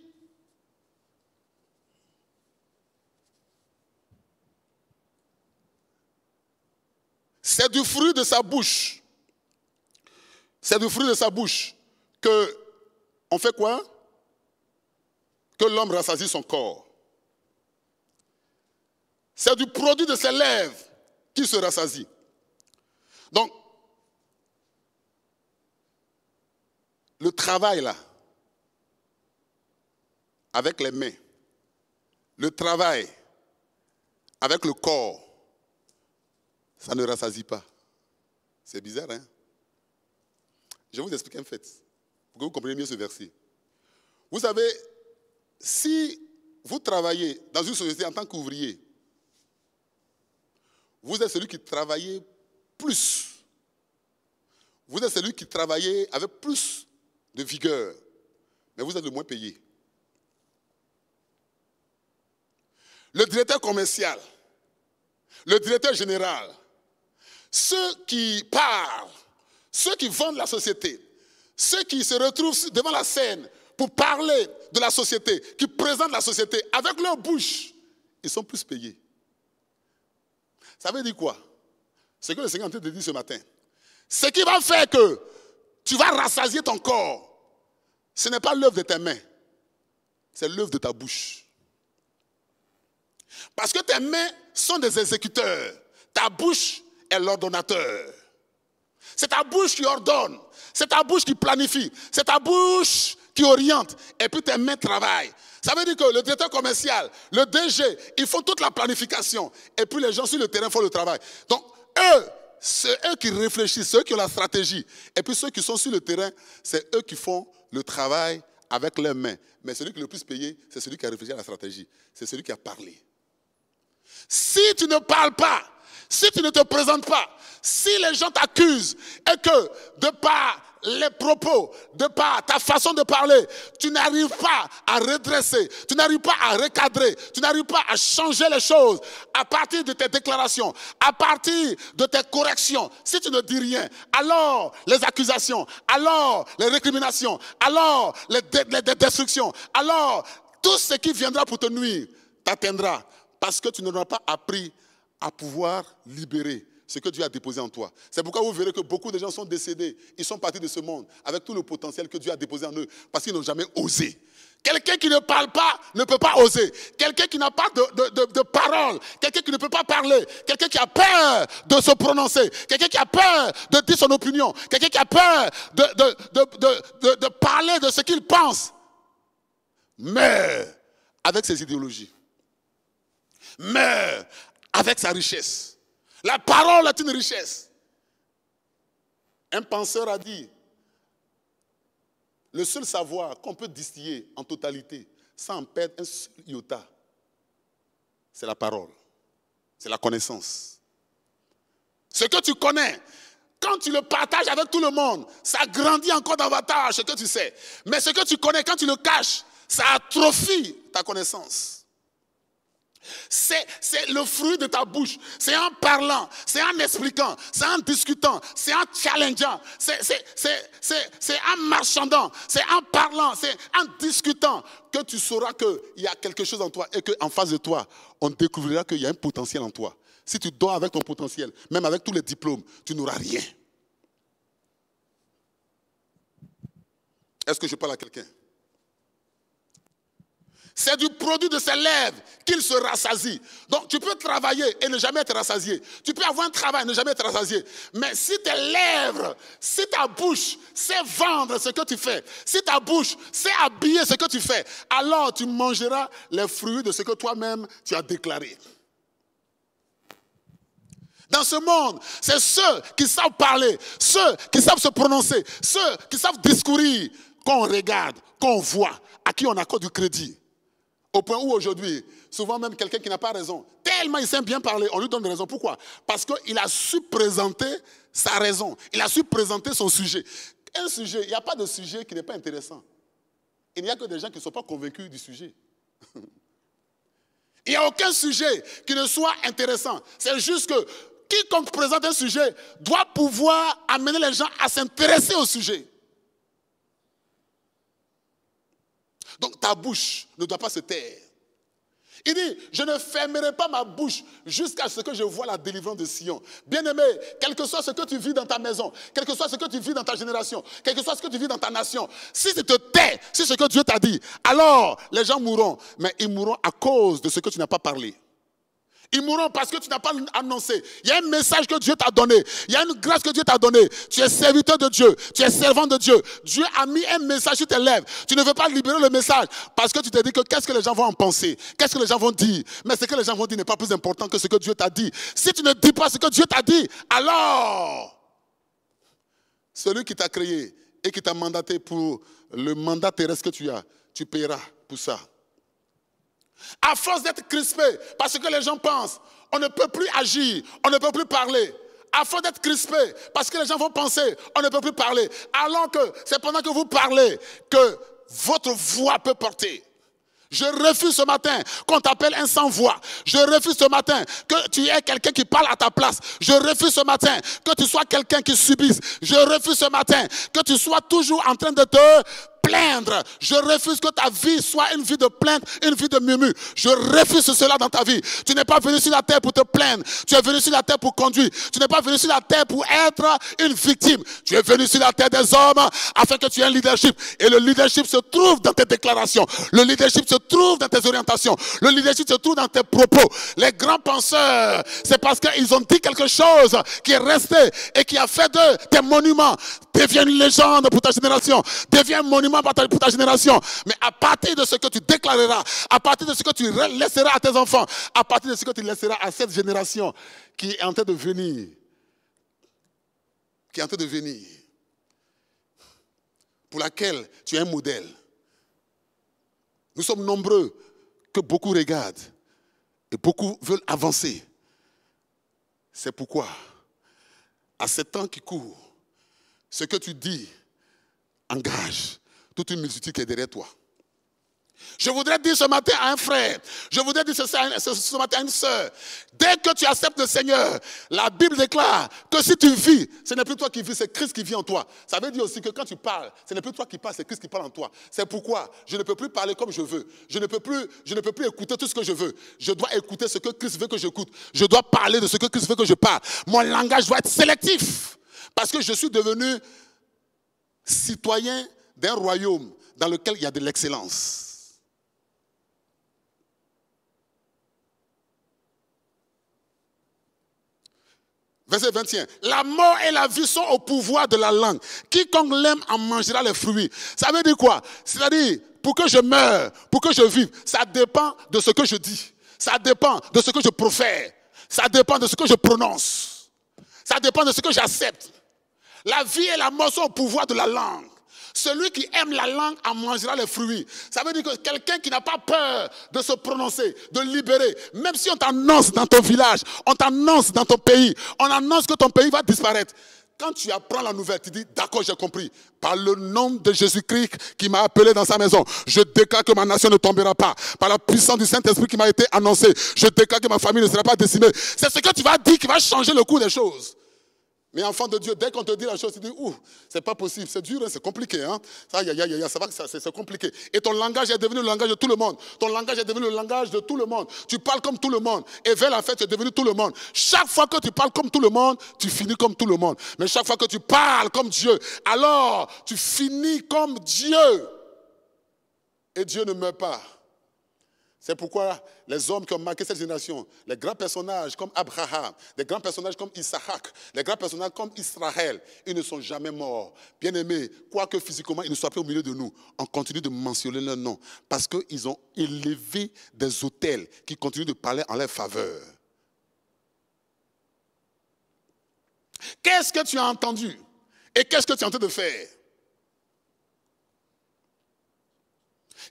c'est du fruit de sa bouche. C'est du fruit de sa bouche que on fait quoi? Que l'homme rassasie son corps. C'est du produit de ses lèvres qui se rassasie. Donc, le travail là, avec les mains, le travail avec le corps, ça ne rassasie pas. C'est bizarre, hein? Je vais vous expliquer un fait, pour que vous compreniez mieux ce verset. Vous savez, si vous travaillez dans une société en tant qu'ouvrier, vous êtes celui qui travaillait plus. Vous êtes celui qui travaillait avec plus de vigueur, mais vous êtes le moins payé. Le directeur commercial, le directeur général, ceux qui parlent, ceux qui vendent la société, ceux qui se retrouvent devant la scène pour parler de la société, qui présentent la société avec leur bouche, ils sont plus payés. Ça veut dire quoi? C'est ce que le Seigneur est en train de dire ce matin. Ce qui va faire que tu vas rassasier ton corps, ce n'est pas l'œuvre de tes mains, c'est l'œuvre de ta bouche. Parce que tes mains sont des exécuteurs, ta bouche est l'ordonnateur. C'est ta bouche qui ordonne, c'est ta bouche qui planifie, c'est ta bouche qui oriente et puis tes mains travaillent. Ça veut dire que le directeur commercial, le DG, ils font toute la planification et puis les gens sur le terrain font le travail. Donc eux, c'est eux qui réfléchissent, c'est eux qui ont la stratégie. Et puis ceux qui sont sur le terrain, c'est eux qui font le travail avec leurs mains. Mais celui qui est le plus payé, c'est celui qui a réfléchi à la stratégie. C'est celui qui a parlé. Si tu ne parles pas, si tu ne te présentes pas, si les gens t'accusent et que de par les propos, de par ta façon de parler, tu n'arrives pas à redresser, tu n'arrives pas à recadrer, tu n'arrives pas à changer les choses à partir de tes déclarations, à partir de tes corrections, si tu ne dis rien, alors les accusations, alors les récriminations, alors les destructions, alors tout ce qui viendra pour te nuire t'atteindra parce que tu n'auras pas appris à pouvoir libérer ce que Dieu a déposé en toi. C'est pourquoi vous verrez que beaucoup de gens sont décédés. Ils sont partis de ce monde avec tout le potentiel que Dieu a déposé en eux parce qu'ils n'ont jamais osé. Quelqu'un qui ne parle pas ne peut pas oser. Quelqu'un qui n'a pas de parole, quelqu'un qui ne peut pas parler, quelqu'un qui a peur de se prononcer, quelqu'un qui a peur de dire son opinion, quelqu'un qui a peur de parler de ce qu'il pense. Mais avec ses idéologies, mais avec sa richesse. La parole est une richesse. Un penseur a dit, le seul savoir qu'on peut distiller en totalité, sans en perdre un seul iota, c'est la parole, c'est la connaissance. Ce que tu connais, quand tu le partages avec tout le monde, ça grandit encore davantage ce que tu sais. Mais ce que tu connais, quand tu le caches, ça atrophie ta connaissance. C'est le fruit de ta bouche. C'est en parlant, c'est en expliquant, c'est en discutant, c'est en challengeant, c'est en marchandant, c'est en parlant, c'est en discutant que tu sauras qu'il y a quelque chose en toi et qu'en face de toi, on découvrira qu'il y a un potentiel en toi. Si tu dors avec ton potentiel, même avec tous les diplômes, tu n'auras rien. Est-ce que je parle à quelqu'un? C'est du produit de ses lèvres qu'il se rassasie. Donc tu peux travailler et ne jamais être rassasié. Tu peux avoir un travail et ne jamais être rassasié. Mais si tes lèvres, si ta bouche sait vendre ce que tu fais, si ta bouche sait habiller ce que tu fais, alors tu mangeras les fruits de ce que toi-même tu as déclaré. Dans ce monde, c'est ceux qui savent parler, ceux qui savent se prononcer, ceux qui savent discourir, qu'on regarde, qu'on voit, à qui on accorde du crédit. Au point où aujourd'hui, souvent même quelqu'un qui n'a pas raison, tellement il sait bien parler, on lui donne raison. Pourquoi? Parce qu'il a su présenter sa raison. Il a su présenter son sujet. Un sujet, il n'y a pas de sujet qui n'est pas intéressant. Il n'y a que des gens qui ne sont pas convaincus du sujet. Il n'y a aucun sujet qui ne soit intéressant. C'est juste que quiconque présente un sujet doit pouvoir amener les gens à s'intéresser au sujet. Donc ta bouche ne doit pas se taire. Il dit, je ne fermerai pas ma bouche jusqu'à ce que je voie la délivrance de Sion. Bien-aimé, quel que soit ce que tu vis dans ta maison, quel que soit ce que tu vis dans ta génération, quel que soit ce que tu vis dans ta nation, si tu te tais, si ce que Dieu t'a dit, alors les gens mourront. Mais ils mourront à cause de ce que tu n'as pas parlé. Ils mourront parce que tu n'as pas annoncé. Il y a un message que Dieu t'a donné. Il y a une grâce que Dieu t'a donnée. Tu es serviteur de Dieu. Tu es servant de Dieu. Dieu a mis un message sur tes lèvres. Tu ne veux pas libérer le message parce que tu te dis que qu'est-ce que les gens vont en penser? Qu'est-ce que les gens vont dire? Mais ce que les gens vont dire n'est pas plus important que ce que Dieu t'a dit. Si tu ne dis pas ce que Dieu t'a dit, alors celui qui t'a créé et qui t'a mandaté pour le mandat terrestre que tu as, tu paieras pour ça. À force d'être crispé, parce que les gens pensent, on ne peut plus agir, on ne peut plus parler. À force d'être crispé, parce que les gens vont penser, on ne peut plus parler. Alors que c'est pendant que vous parlez que votre voix peut porter. Je refuse ce matin qu'on t'appelle un sans-voix. Je refuse ce matin que tu aies quelqu'un qui parle à ta place. Je refuse ce matin que tu sois quelqu'un qui subisse. Je refuse ce matin que tu sois toujours en train de te plaindre. Je refuse que ta vie soit une vie de plainte, une vie de murmure. Je refuse cela dans ta vie. Tu n'es pas venu sur la terre pour te plaindre. Tu es venu sur la terre pour conduire. Tu n'es pas venu sur la terre pour être une victime. Tu es venu sur la terre des hommes afin que tu aies un leadership. Et le leadership se trouve dans tes déclarations. Le leadership se trouve dans tes orientations. Le leadership se trouve dans tes propos. Les grands penseurs, c'est parce qu'ils ont dit quelque chose qui est resté et qui a fait d'eux tes monuments. Deviens une légende pour ta génération. Deviens un monument seulement pour ta génération, mais à partir de ce que tu déclareras, à partir de ce que tu laisseras à tes enfants, à partir de ce que tu laisseras à cette génération qui est en train de venir. Qui est en train de venir. Pour laquelle tu es un modèle. Nous sommes nombreux que beaucoup regardent et beaucoup veulent avancer. C'est pourquoi, à ce temps qui court, ce que tu dis engage toute une multitude qui est derrière toi. Je voudrais dire ce matin à un frère, je voudrais dire ce matin à une sœur, dès que tu acceptes le Seigneur, la Bible déclare que si tu vis, ce n'est plus toi qui vis, c'est Christ qui vit en toi. Ça veut dire aussi que quand tu parles, ce n'est plus toi qui parles, c'est Christ qui parle en toi. C'est pourquoi je ne peux plus parler comme je veux. Je ne peux plus écouter tout ce que je veux. Je dois écouter ce que Christ veut que j'écoute. Je dois parler de ce que Christ veut que je parle. Mon langage doit être sélectif. Parce que je suis devenu citoyen d'un royaume dans lequel il y a de l'excellence. Verset 21. La mort et la vie sont au pouvoir de la langue. Quiconque l'aime en mangera les fruits. Ça veut dire quoi? C'est-à-dire, pour que je meure, pour que je vive, ça dépend de ce que je dis. Ça dépend de ce que je profère. Ça dépend de ce que je prononce. Ça dépend de ce que j'accepte. La vie et la mort sont au pouvoir de la langue. Celui qui aime la langue en mangera les fruits. Ça veut dire que quelqu'un qui n'a pas peur de se prononcer, de libérer, même si on t'annonce dans ton village, on t'annonce dans ton pays, on annonce que ton pays va disparaître. Quand tu apprends la nouvelle, tu dis, d'accord, j'ai compris. Par le nom de Jésus-Christ qui m'a appelé dans sa maison, je déclare que ma nation ne tombera pas. Par la puissance du Saint-Esprit qui m'a été annoncée, je déclare que ma famille ne sera pas décimée. C'est ce que tu vas dire qui va changer le cours des choses. Mais enfant de Dieu, dès qu'on te dit la chose, tu dis, ouh, c'est pas possible, c'est dur, hein, c'est compliqué. Hein. C'est compliqué. Et ton langage est devenu le langage de tout le monde. Ton langage est devenu le langage de tout le monde. Tu parles comme tout le monde. Et vers la fête, tu es devenu tout le monde. Chaque fois que tu parles comme tout le monde, tu finis comme tout le monde. Mais chaque fois que tu parles comme Dieu, alors tu finis comme Dieu. Et Dieu ne meurt pas. C'est pourquoi les hommes qui ont marqué cette génération, les grands personnages comme Abraham, les grands personnages comme Isaac, les grands personnages comme Israël, ils ne sont jamais morts. Bien-aimés, quoique physiquement ils ne soient pas au milieu de nous, on continue de mentionner leur nom parce qu'ils ont élevé des autels qui continuent de parler en leur faveur. Qu'est-ce que tu as entendu et qu'est-ce que tu es en train de faire?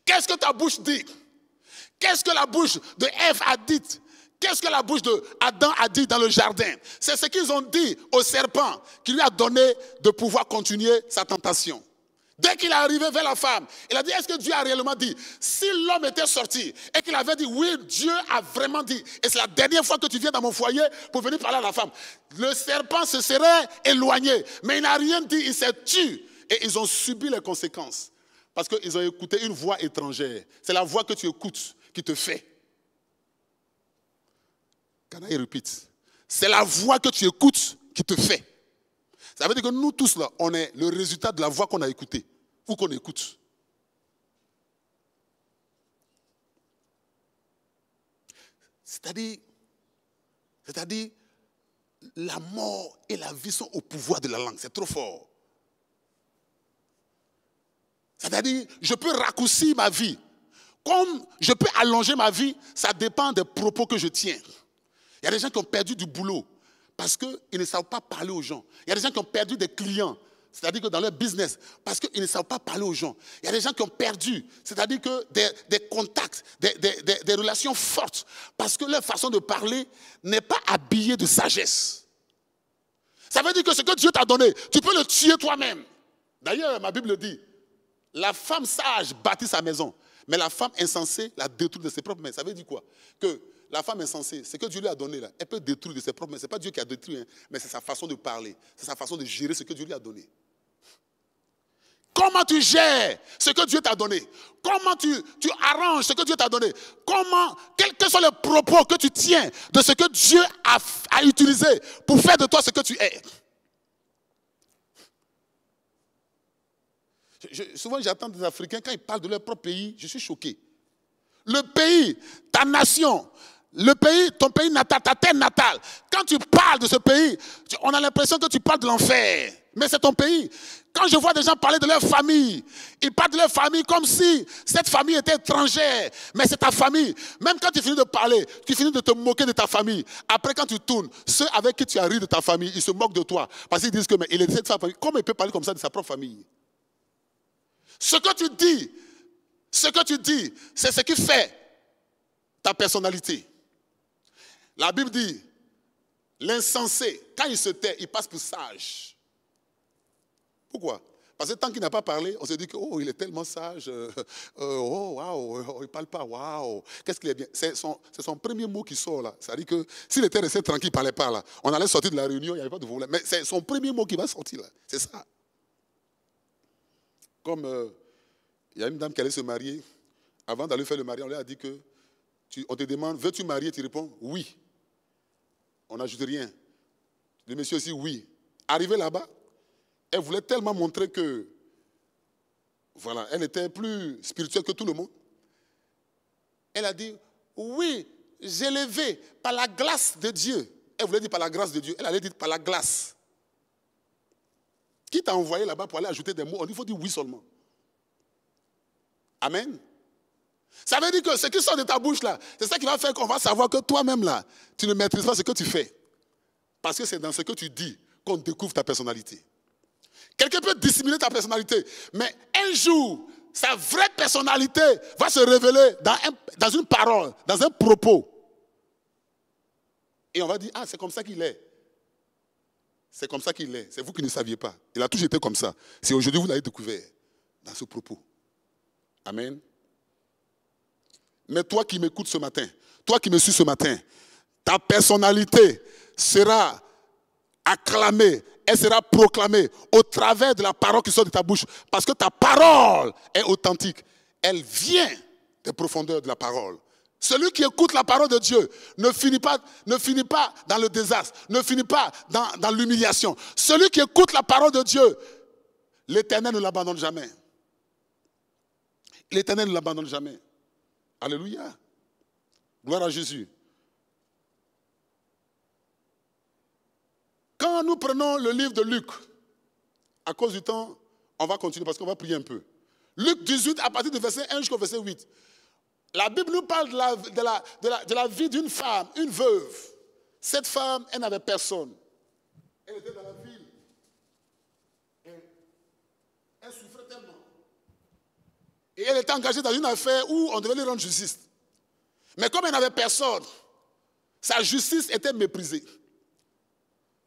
Qu'est-ce que ta bouche dit? Qu'est-ce que la bouche de Ève a dit? Qu'est-ce que la bouche d'Adam a dit dans le jardin? C'est ce qu'ils ont dit au serpent qui lui a donné de pouvoir continuer sa tentation. Dès qu'il est arrivé vers la femme, il a dit, est-ce que Dieu a réellement dit? Si l'homme était sorti et qu'il avait dit, oui, Dieu a vraiment dit, et c'est la dernière fois que tu viens dans mon foyer pour venir parler à la femme, le serpent se serait éloigné, mais il n'a rien dit, il s'est tu. Et ils ont subi les conséquences. Parce qu'ils ont écouté une voix étrangère. C'est la voix que tu écoutes qui te fait. Can I repeat? C'est la voix que tu écoutes qui te fait. Ça veut dire que nous tous là, on est le résultat de la voix qu'on a écoutée ou qu'on écoute. C'est-à-dire, la mort et la vie sont au pouvoir de la langue. C'est trop fort. C'est-à-dire, je peux raccourcir ma vie. Comme je peux allonger ma vie, ça dépend des propos que je tiens. Il y a des gens qui ont perdu du boulot parce qu'ils ne savent pas parler aux gens. Il y a des gens qui ont perdu des clients, c'est-à-dire que dans leur business, parce qu'ils ne savent pas parler aux gens. Il y a des gens qui ont perdu, c'est-à-dire que des contacts, des relations fortes, parce que leur façon de parler n'est pas habillée de sagesse. Ça veut dire que ce que Dieu t'a donné, tu peux le tuer toi-même. D'ailleurs, ma Bible dit, la femme sage bâtit sa maison, mais la femme insensée la détruit de ses propres mains. Ça veut dire quoi? Que la femme insensée, ce que Dieu lui a donné, là, elle peut détruire de ses propres mains. Ce n'est pas Dieu qui a détruit, hein, mais c'est sa façon de parler. C'est sa façon de gérer ce que Dieu lui a donné. Comment tu gères ce que Dieu t'a donné? Comment tu arranges ce que Dieu t'a donné? Quels sont les propos que tu tiens de ce que Dieu a utilisé pour faire de toi ce que tu es? Souvent, j'attends des Africains, quand ils parlent de leur propre pays, je suis choqué. Le pays, ta nation, le pays, ton pays natal, ta terre natale, quand tu parles de ce pays, on a l'impression que tu parles de l'enfer. mais c'est ton pays. Quand je vois des gens parler de leur famille, ils parlent de leur famille comme si cette famille était étrangère, mais c'est ta famille. Même quand tu finis de parler, tu finis de te moquer de ta famille. Après, quand tu tournes, ceux avec qui tu as ri de ta famille, ils se moquent de toi. Parce qu'ils disent que mais il est de cette famille. Comment il peut parler comme ça de sa propre famille? Ce que tu dis, c'est ce qui fait ta personnalité. La Bible dit, l'insensé, quand il se tait, il passe pour sage. Pourquoi? Parce que tant qu'il n'a pas parlé, on se dit que oh, il est tellement sage, oh waouh, il ne parle pas, waouh, qu'est-ce qu'il est bien. C'est son premier mot qui sort là. Ça veut dire que s'il était resté tranquille, il ne parlait pas là, on allait sortir de la réunion, il n'y avait pas de problème. Mais c'est son premier mot qui va sortir là, c'est ça. Comme il y a une dame qui allait se marier, avant d'aller faire le mariage, on lui a dit que, on te demande, veux-tu marier? Tu réponds, oui. On n'ajoute rien. Le monsieur aussi, oui. Arrivé là-bas, elle voulait tellement montrer que, voilà, elle était plus spirituelle que tout le monde. Elle a dit, oui, j'ai levé par la grâce de Dieu. Elle voulait dire par la grâce de Dieu. Elle allait dire par la glace. Qui t'a envoyé là-bas pour aller ajouter des mots? Il faut dire oui seulement. Amen. Ça veut dire que ce qui sort de ta bouche là, c'est ça qui va faire qu'on va savoir que toi-même là, tu ne maîtrises pas ce que tu fais. Parce que c'est dans ce que tu dis qu'on découvre ta personnalité. Quelqu'un peut dissimuler ta personnalité, mais un jour, sa vraie personnalité va se révéler dans une parole, dans un propos. Et on va dire, ah, c'est comme ça qu'il est. C'est comme ça qu'il est. C'est vous qui ne saviez pas. Il a toujours été comme ça. C'est aujourd'hui que vous l'avez découvert dans ce propos. Amen. Mais toi qui m'écoutes ce matin, toi qui me suis ce matin, ta personnalité sera acclamée, elle sera proclamée au travers de la parole qui sort de ta bouche. Parce que ta parole est authentique. Elle vient des profondeurs de la parole. Celui qui écoute la parole de Dieu ne finit pas dans le désastre, ne finit pas dans l'humiliation. Celui qui écoute la parole de Dieu, l'Éternel ne l'abandonne jamais. L'Éternel ne l'abandonne jamais. Alléluia. Gloire à Jésus. Quand nous prenons le livre de Luc, à cause du temps, on va continuer parce qu'on va prier un peu. Luc 18, à partir du verset 1 jusqu'au verset 8. La Bible nous parle de la vie d'une femme, une veuve. Cette femme, elle n'avait personne. Elle était dans la ville. Elle souffrait tellement. Et elle était engagée dans une affaire où on devait lui rendre justice. Mais comme elle n'avait personne, sa justice était méprisée.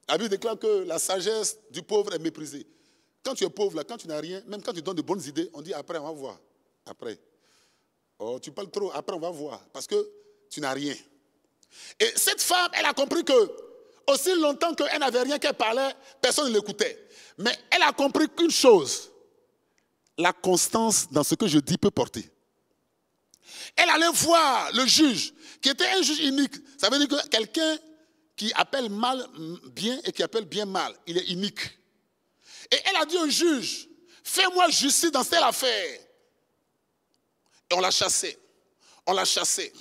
La Bible déclare que la sagesse du pauvre est méprisée. Quand tu es pauvre, là, quand tu n'as rien, même quand tu donnes de bonnes idées, on dit après, on va voir. Après. Oh, tu parles trop, après on va voir. Parce que tu n'as rien. Et cette femme, elle a compris que, aussi longtemps qu'elle n'avait rien, qu'elle parlait, personne ne l'écoutait. Mais elle a compris qu'une chose, la constance dans ce que je dis peut porter. Elle allait voir le juge, qui était un juge unique. Ça veut dire que quelqu'un qui appelle mal bien et qui appelle bien mal, il est unique. Et elle a dit au juge, fais-moi justice dans cette affaire. Et on l'a chassé. On l'a chassé.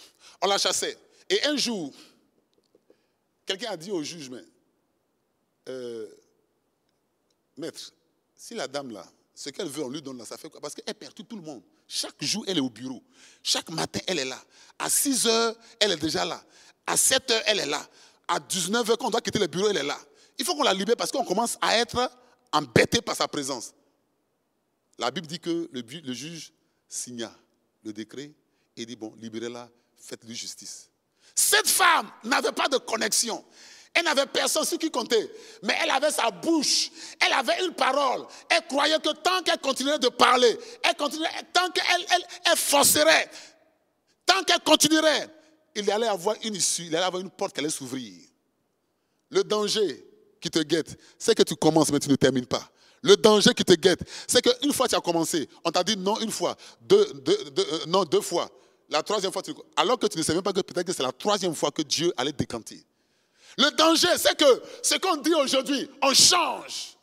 On l'a chassé. Et un jour, quelqu'un a dit au juge, mais, maître, si la dame là, ce qu'elle veut, on lui donne là, ça fait quoi? Parce qu'elle perturbe tout le monde. Chaque jour, elle est au bureau. Chaque matin, elle est là. À 6 heures, elle est déjà là. À 7 heures, elle est là. À 19 heures, quand on doit quitter le bureau, elle est là. Il faut qu'on la libère parce qu'on commence à être embêté par sa présence. La Bible dit que le juge signa le décret et dit, bon, libérez-la, faites-lui justice. Cette femme n'avait pas de connexion. Elle n'avait personne sur qui compter. Mais elle avait sa bouche. Elle avait une parole. Elle croyait que tant qu'elle continuerait de parler, tant qu'elle forcerait, tant qu'elle continuerait, il allait avoir une issue, il allait avoir une porte qui allait s'ouvrir. Le danger qui te guette, c'est que tu commences mais tu ne termines pas. Le danger qui te guette, c'est qu'une fois tu as commencé, on t'a dit non une fois, non 2 fois. La 3e fois, alors que tu ne sais même pas que peut-être que c'est la 3e fois que Dieu allait décanter. Le danger, c'est que ce qu'on dit aujourd'hui, on change.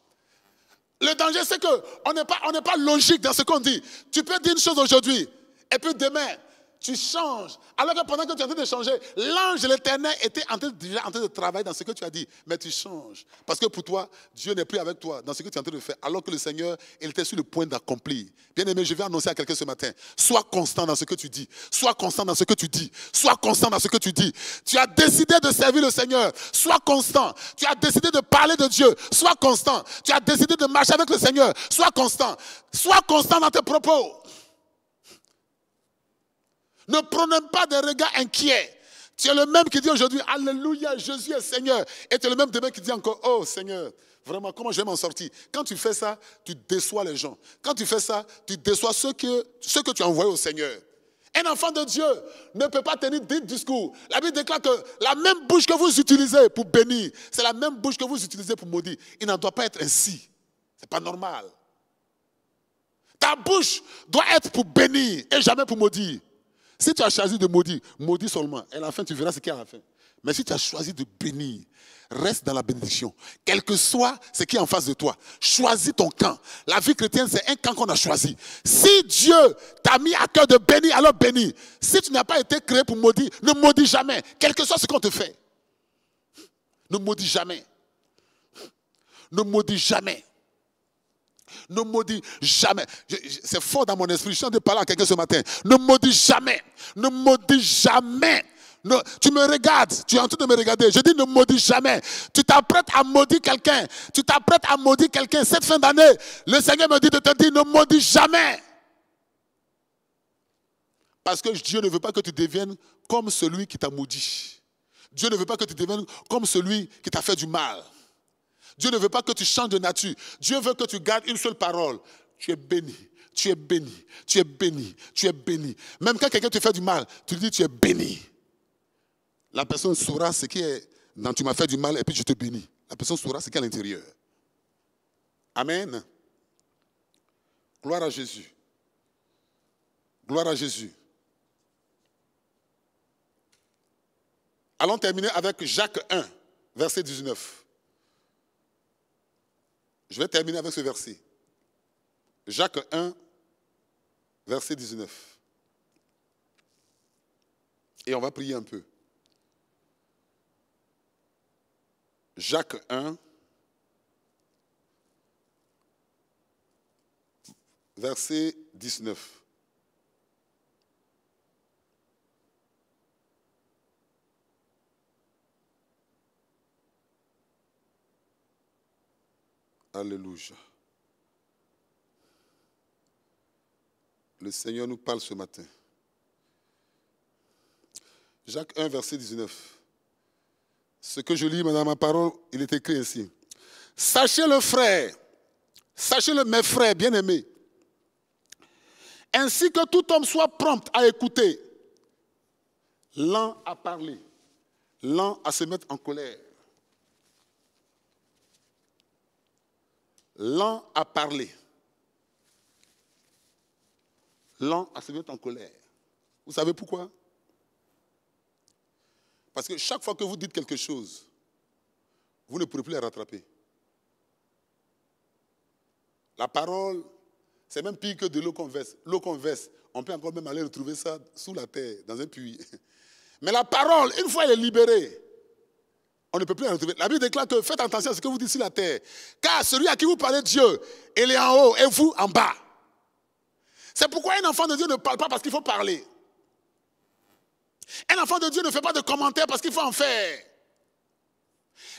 Le danger, c'est qu'on n'est pas logique dans ce qu'on dit. Tu peux dire une chose aujourd'hui, et puis demain, tu changes. Alors que pendant que tu es en train de changer, l'ange de l'Éternel était déjà en train de travailler dans ce que tu as dit. Mais tu changes. Parce que pour toi, Dieu n'est plus avec toi dans ce que tu es en train de faire. Alors que le Seigneur, il était sur le point d'accomplir. Bien-aimé, je vais annoncer à quelqu'un ce matin. Sois constant dans ce que tu dis. Sois constant dans ce que tu dis. Sois constant dans ce que tu dis. Tu as décidé de servir le Seigneur. Sois constant. Tu as décidé de parler de Dieu. Sois constant. Tu as décidé de marcher avec le Seigneur. Sois constant. Sois constant dans tes propos. Ne prenez pas des regards inquiets. Tu es le même qui dit aujourd'hui, Alléluia, Jésus est Seigneur. Et tu es le même demain qui dit encore, oh Seigneur, vraiment, comment je vais m'en sortir? Quand tu fais ça, tu déçois les gens. Quand tu fais ça, tu déçois ceux que tu as envoyés au Seigneur. Un enfant de Dieu ne peut pas tenir 10 discours. La Bible déclare que la même bouche que vous utilisez pour bénir, c'est la même bouche que vous utilisez pour maudire. Il n'en doit pas être ainsi. Ce n'est pas normal. Ta bouche doit être pour bénir et jamais pour maudire. Si tu as choisi de maudire, maudis seulement. Et à la fin, tu verras ce qu'il y a à la fin. Mais si tu as choisi de bénir, reste dans la bénédiction. Quel que soit ce qui est en face de toi, choisis ton camp. La vie chrétienne, c'est un camp qu'on a choisi. Si Dieu t'a mis à cœur de bénir, alors bénis. Si tu n'as pas été créé pour maudire, ne maudis jamais. Quel que soit ce qu'on te fait. Ne maudis jamais. Ne maudis jamais. Ne maudis jamais. C'est fort dans mon esprit. Je suis en train de parler à quelqu'un ce matin. Ne maudis jamais. Ne maudis jamais. Tu me regardes. Tu es en train de me regarder. Je dis ne maudis jamais. Tu t'apprêtes à maudire quelqu'un. Tu t'apprêtes à maudire quelqu'un. Cette fin d'année, le Seigneur me dit de te dire ne maudis jamais. Parce que Dieu ne veut pas que tu deviennes comme celui qui t'a maudit. Dieu ne veut pas que tu deviennes comme celui qui t'a fait du mal. Dieu ne veut pas que tu changes de nature. Dieu veut que tu gardes une seule parole. Tu es béni, tu es béni, tu es béni, tu es béni. Même quand quelqu'un te fait du mal, tu lui dis tu es béni. La personne saura ce qui est dans tu m'as fait du mal et puis je te bénis. La personne saura ce qui est à l'intérieur. Amen. Gloire à Jésus. Gloire à Jésus. Allons terminer avec Jacques 1, verset 19. Je vais terminer avec ce verset. Jacques 1, verset 19. Et on va prier un peu. Jacques 1, verset 19. Alléluia. Le Seigneur nous parle ce matin. Jacques 1, verset 19. Ce que je lis dans ma parole, il est écrit ainsi. Sachez-le, frère, sachez-le, mes frères bien-aimés, ainsi que tout homme soit prompt à écouter, lent à parler, lent à se mettre en colère. Lent à parler, lent à se mettre en colère. Vous savez pourquoi? Parce que chaque fois que vous dites quelque chose, vous ne pourrez plus la rattraper. La parole, c'est même pire que de l'eau qu'on verse. L'eau qu'on verse, on peut encore même aller retrouver ça sous la terre, dans un puits. Mais la parole, une fois elle est libérée, on ne peut plus la retrouver. La Bible déclare que faites attention à ce que vous dites sur la terre. Car celui à qui vous parlez de Dieu, il est en haut et vous en bas. C'est pourquoi un enfant de Dieu ne parle pas parce qu'il faut parler. Un enfant de Dieu ne fait pas de commentaires parce qu'il faut en faire.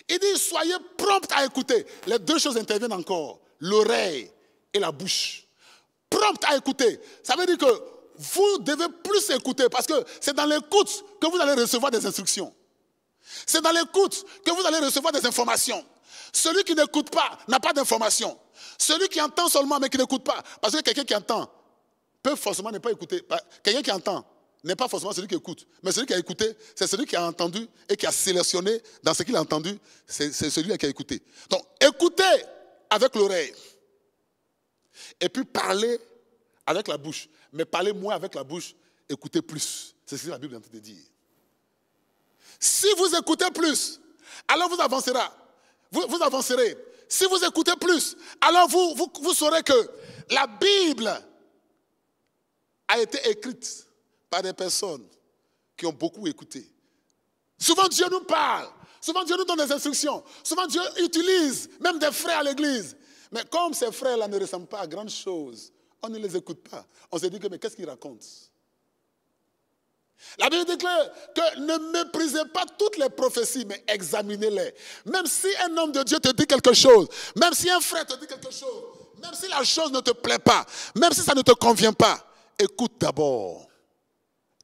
Il dit, soyez prompt à écouter. Les deux choses interviennent encore. L'oreille et la bouche. Prompt à écouter. Ça veut dire que vous devez plus écouter parce que c'est dans l'écoute que vous allez recevoir des instructions. C'est dans l'écoute que vous allez recevoir des informations. Celui qui n'écoute pas n'a pas d'informations. Celui qui entend seulement mais qui n'écoute pas. Parce que quelqu'un qui entend peut forcément ne pas écouter. Quelqu'un qui entend n'est pas forcément celui qui écoute. Mais celui qui a écouté, c'est celui qui a entendu et qui a sélectionné dans ce qu'il a entendu. C'est celui qui a écouté. Donc, écoutez avec l'oreille. Et puis parlez avec la bouche. Mais parlez moins avec la bouche, écoutez plus. C'est ce que la Bible est en train de dire. Si vous écoutez plus, alors vous avancerez. Vous avancerez. Si vous écoutez plus, alors vous saurez que la Bible a été écrite par des personnes qui ont beaucoup écouté. Souvent Dieu nous parle, souvent Dieu nous donne des instructions, souvent Dieu utilise même des frères à l'église. Mais comme ces frères-là ne ressemblent pas à grandes choses, on ne les écoute pas. On se dit que mais qu'est-ce qu'ils racontent? La Bible déclare que ne méprisez pas toutes les prophéties, mais examinez-les. Même si un homme de Dieu te dit quelque chose, même si un frère te dit quelque chose, même si la chose ne te plaît pas, même si ça ne te convient pas, écoute d'abord.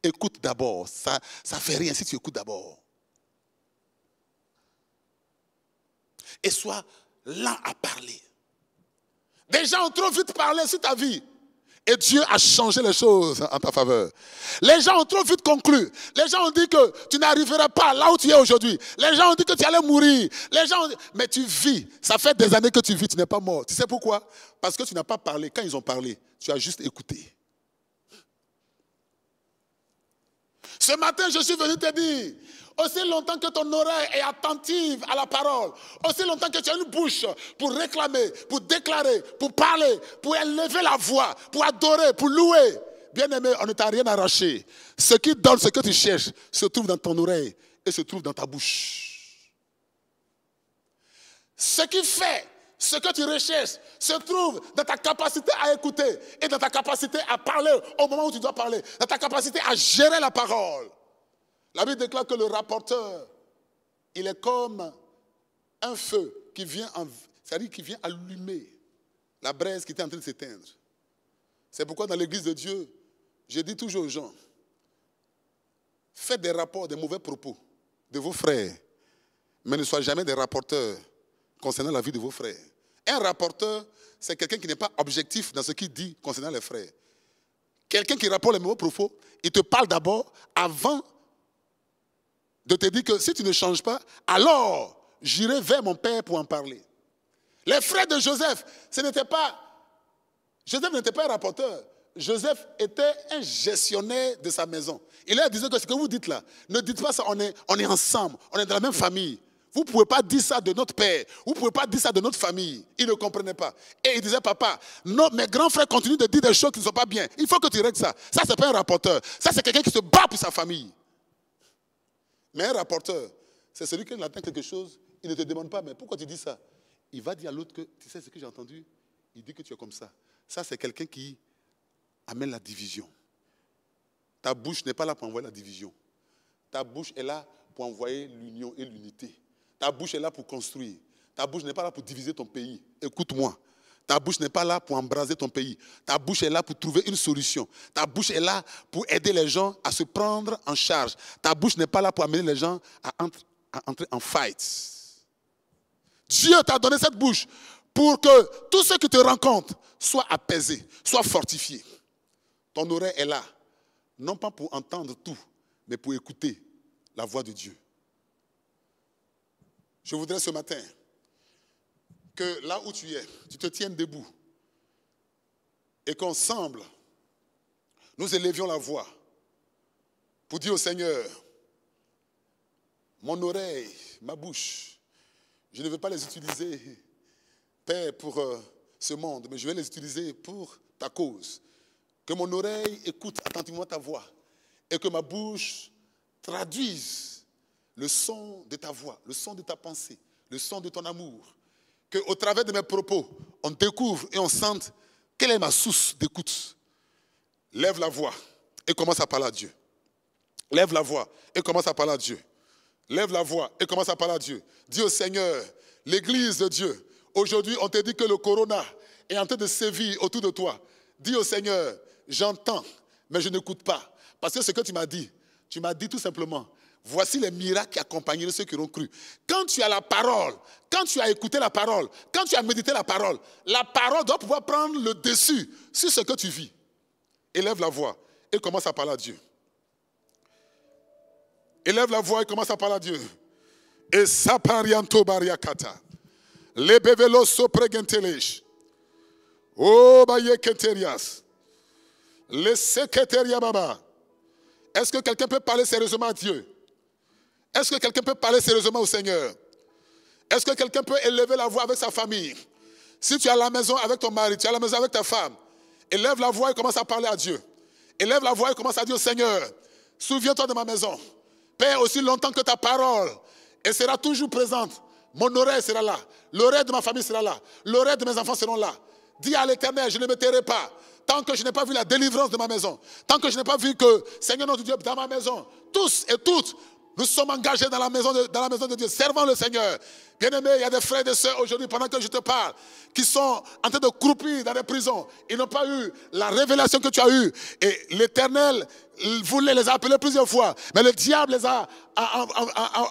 Écoute d'abord. Ça ne fait rien si tu écoutes d'abord. Et sois lent à parler. Des gens ont trop vite parlé sur ta vie. Et Dieu a changé les choses en ta faveur. Les gens ont trop vite conclu. Les gens ont dit que tu n'arriveras pas là où tu es aujourd'hui. Les gens ont dit que tu allais mourir. Les gens ont dit, mais tu vis. Ça fait des années que tu vis, tu n'es pas mort. Tu sais pourquoi? Parce que tu n'as pas parlé. Quand ils ont parlé, tu as juste écouté. Ce matin, je suis venu te dire, aussi longtemps que ton oreille est attentive à la parole, aussi longtemps que tu as une bouche pour réclamer, pour déclarer, pour parler, pour élever la voix, pour adorer, pour louer, bien-aimé, on ne t'a rien arraché. Ce qui donne ce que tu cherches se trouve dans ton oreille et se trouve dans ta bouche. Ce qui fait ce que tu recherches se trouve dans ta capacité à écouter et dans ta capacité à parler au moment où tu dois parler, dans ta capacité à gérer la parole. La Bible déclare que le rapporteur, il est comme un feu qui vient, c'est-à-dire qui vient allumer la braise qui était en train de s'éteindre. C'est pourquoi dans l'église de Dieu, je dis toujours aux gens, faites des rapports, des mauvais propos de vos frères, mais ne soyez jamais des rapporteurs concernant la vie de vos frères. Un rapporteur, c'est quelqu'un qui n'est pas objectif dans ce qu'il dit concernant les frères. Quelqu'un qui rapporte les mauvais propos, il te parle d'abord avant de te dire que si tu ne changes pas, alors j'irai vers mon père pour en parler. Les frères de Joseph, Joseph n'était pas un rapporteur. Joseph était un gestionnaire de sa maison. Il leur disait que ce que vous dites là, ne dites pas ça, on est ensemble, on est dans la même famille. Vous ne pouvez pas dire ça de notre père. Vous ne pouvez pas dire ça de notre famille. Il ne comprenait pas. Et il disait, papa, non, mes grands frères continuent de dire des choses qui ne sont pas bien. Il faut que tu règles ça. Ça, ce n'est pas un rapporteur. Ça, c'est quelqu'un qui se bat pour sa famille. Mais un rapporteur, c'est celui qui entend quelque chose, il ne te demande pas, mais pourquoi tu dis ça? Il va dire à l'autre que, tu sais ce que j'ai entendu? Il dit que tu es comme ça. Ça, c'est quelqu'un qui amène la division. Ta bouche n'est pas là pour envoyer la division. Ta bouche est là pour envoyer l'union et l'unité. Ta bouche est là pour construire. Ta bouche n'est pas là pour diviser ton pays. Écoute-moi. Ta bouche n'est pas là pour embraser ton pays. Ta bouche est là pour trouver une solution. Ta bouche est là pour aider les gens à se prendre en charge. Ta bouche n'est pas là pour amener les gens à entrer en fight. Dieu t'a donné cette bouche pour que tous ceux qui te rencontrent soient apaisés, soient fortifiés. Ton oreille est là, non pas pour entendre tout, mais pour écouter la voix de Dieu. Je voudrais ce matin que là où tu es, tu te tiennes debout et qu'ensemble, nous élevions la voix pour dire au Seigneur, mon oreille, ma bouche, je ne veux pas les utiliser, Père, pour ce monde, mais je vais les utiliser pour ta cause. Que mon oreille écoute attentivement ta voix et que ma bouche traduise le son de ta voix, le son de ta pensée, le son de ton amour. Qu'au travers de mes propos, on découvre et on sente quelle est ma source d'écoute. Lève la voix et commence à parler à Dieu. Lève la voix et commence à parler à Dieu. Lève la voix et commence à parler à Dieu. Dis au Seigneur, l'église de Dieu, aujourd'hui on te dit que le corona est en train de sévir autour de toi. Dis au Seigneur, j'entends, mais je n'écoute pas. Parce que ce que tu m'as dit tout simplement, voici les miracles qui accompagneront ceux qui auront cru. Quand tu as la parole, quand tu as écouté la parole, quand tu as médité la parole doit pouvoir prendre le dessus sur ce que tu vis. Élève la voix et commence à parler à Dieu. Élève la voix et commence à parler à Dieu. Et saparianto bariakata. Lebevelo sopregentelesh. Oh bayeketerias. Le secrétaire baba. Est-ce que quelqu'un peut parler sérieusement à Dieu? Est-ce que quelqu'un peut parler sérieusement au Seigneur? Est-ce que quelqu'un peut élever la voix avec sa famille? Si tu es à la maison avec ton mari, tu es à la maison avec ta femme, élève la voix et commence à parler à Dieu. Élève la voix et commence à dire, Seigneur, souviens-toi de ma maison. Père, aussi longtemps que ta parole elle sera toujours présente. Mon oreille sera là. L'oreille de ma famille sera là. L'oreille de mes enfants seront là. Dis à l'Éternel, je ne me tairai pas. Tant que je n'ai pas vu la délivrance de ma maison. Tant que je n'ai pas vu que, Seigneur notre Dieu, dans ma maison, tous et toutes, nous sommes engagés dans la maison de Dieu, servant le Seigneur. Bien-aimé, il y a des frères et des sœurs aujourd'hui, pendant que je te parle, qui sont en train de croupir dans les prisons. Ils n'ont pas eu la révélation que tu as eue. Et l'Éternel voulait les appeler plusieurs fois. Mais le diable les a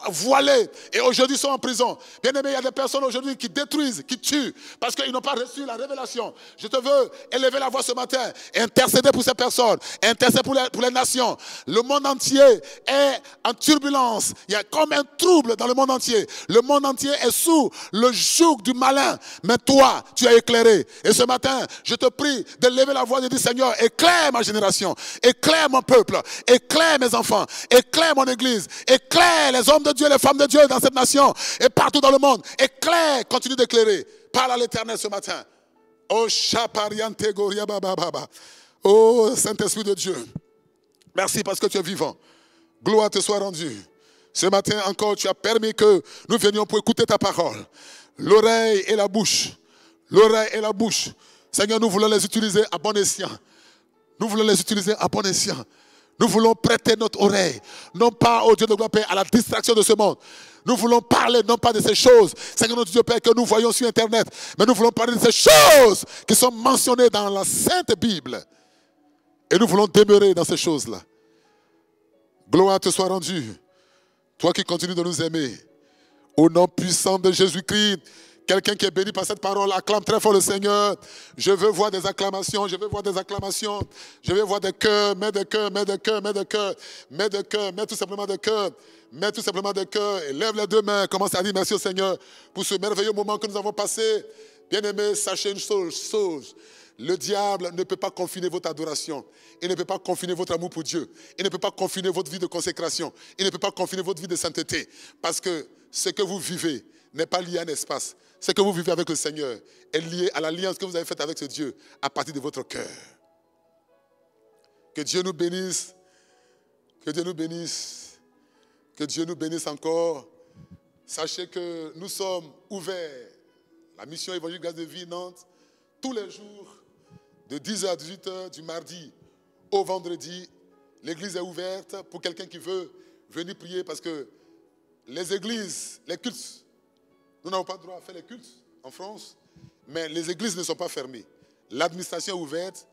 voilés. Et aujourd'hui, ils sont en prison. Bien-aimé, il y a des personnes aujourd'hui qui détruisent, qui tuent, parce qu'ils n'ont pas reçu la révélation. Je te veux élever la voix ce matin, et intercéder pour ces personnes, intercéder pour les nations. Le monde entier est en turbulence. Il y a comme un trouble dans le monde entier. Le monde entier est sous le joug du malin. Mais toi, tu es éclairé. Et ce matin, je te prie de lever la voix et de dire, Seigneur, éclaire ma génération, éclaire mon peuple, éclaire mes enfants, éclaire mon église, éclaire les hommes de Dieu, les femmes de Dieu dans cette nation et partout dans le monde. Éclaire, continue d'éclairer. Parle à l'Éternel ce matin. Oh, Chapariante Goria Baba Baba. Oh, Saint-Esprit de Dieu. Merci parce que tu es vivant. Gloire te soit rendue. Ce matin encore, tu as permis que nous venions pour écouter ta parole. L'oreille et la bouche. L'oreille et la bouche. Seigneur, nous voulons les utiliser à bon escient. Nous voulons les utiliser à bon escient. Nous voulons prêter notre oreille, non pas au Dieu de gloire, Père, à la distraction de ce monde. Nous voulons parler non pas de ces choses, Seigneur notre Dieu, Père, que nous voyons sur Internet, mais nous voulons parler de ces choses qui sont mentionnées dans la Sainte Bible. Et nous voulons demeurer dans ces choses-là. Gloire te soit rendue. Toi qui continues de nous aimer, au nom puissant de Jésus-Christ, quelqu'un qui est béni par cette parole, acclame très fort le Seigneur. Je veux voir des acclamations, je veux voir des acclamations. Je veux voir des cœurs, mets des cœurs, mets des cœurs, mets des cœurs, mets des cœurs, mets tout simplement des cœurs. Mets tout simplement des cœurs et lève les deux mains. Commence à dire merci au Seigneur pour ce merveilleux moment que nous avons passé. Bien-aimés, sachez une chose. Le diable ne peut pas confiner votre adoration. Il ne peut pas confiner votre amour pour Dieu. Il ne peut pas confiner votre vie de consécration. Il ne peut pas confiner votre vie de sainteté. Parce que ce que vous vivez n'est pas lié à un espace. Ce que vous vivez avec le Seigneur est lié à l'alliance que vous avez faite avec ce Dieu à partir de votre cœur. Que Dieu nous bénisse. Que Dieu nous bénisse. Que Dieu nous bénisse encore. Sachez que nous sommes ouverts. La mission évangélique Grâce de Vie Nantes, tous les jours, de 10h à 18h, du mardi au vendredi, l'église est ouverte pour quelqu'un qui veut venir prier parce que les églises, les cultes, nous n'avons pas le droit à faire les cultes en France, mais les églises ne sont pas fermées. L'administration est ouverte,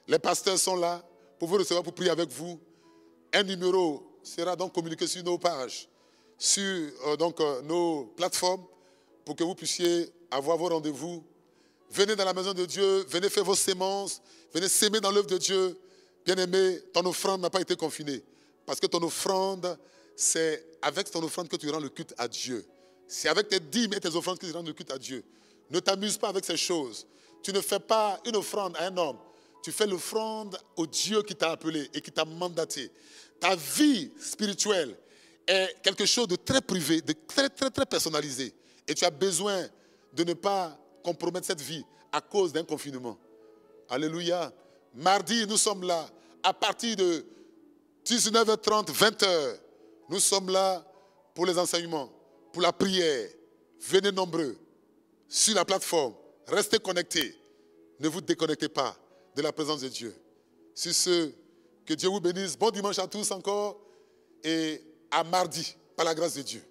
les pasteurs sont là pour vous recevoir, pour prier avec vous. Un numéro sera donc communiqué sur nos pages, sur nos plateformes, pour que vous puissiez avoir vos rendez-vous. Venez dans la maison de Dieu, venez faire vos sémences, venez s'aimer dans l'œuvre de Dieu. Bien-aimé, ton offrande n'a pas été confinée. Parce que ton offrande, c'est avec ton offrande que tu rends le culte à Dieu. C'est avec tes dîmes et tes offrandes que tu rends le culte à Dieu. Ne t'amuse pas avec ces choses. Tu ne fais pas une offrande à un homme. Tu fais l'offrande au Dieu qui t'a appelé et qui t'a mandaté. Ta vie spirituelle est quelque chose de très privé, de très, très, très personnalisé. Et tu as besoin de ne pas compromettre cette vie à cause d'un confinement. Alléluia. Mardi, nous sommes là à partir de 19h30, 20h. Nous sommes là pour les enseignements, pour la prière. Venez nombreux sur la plateforme. Restez connectés. Ne vous déconnectez pas de la présence de Dieu. Sur ce, que Dieu vous bénisse. Bon dimanche à tous encore et à mardi, par la grâce de Dieu.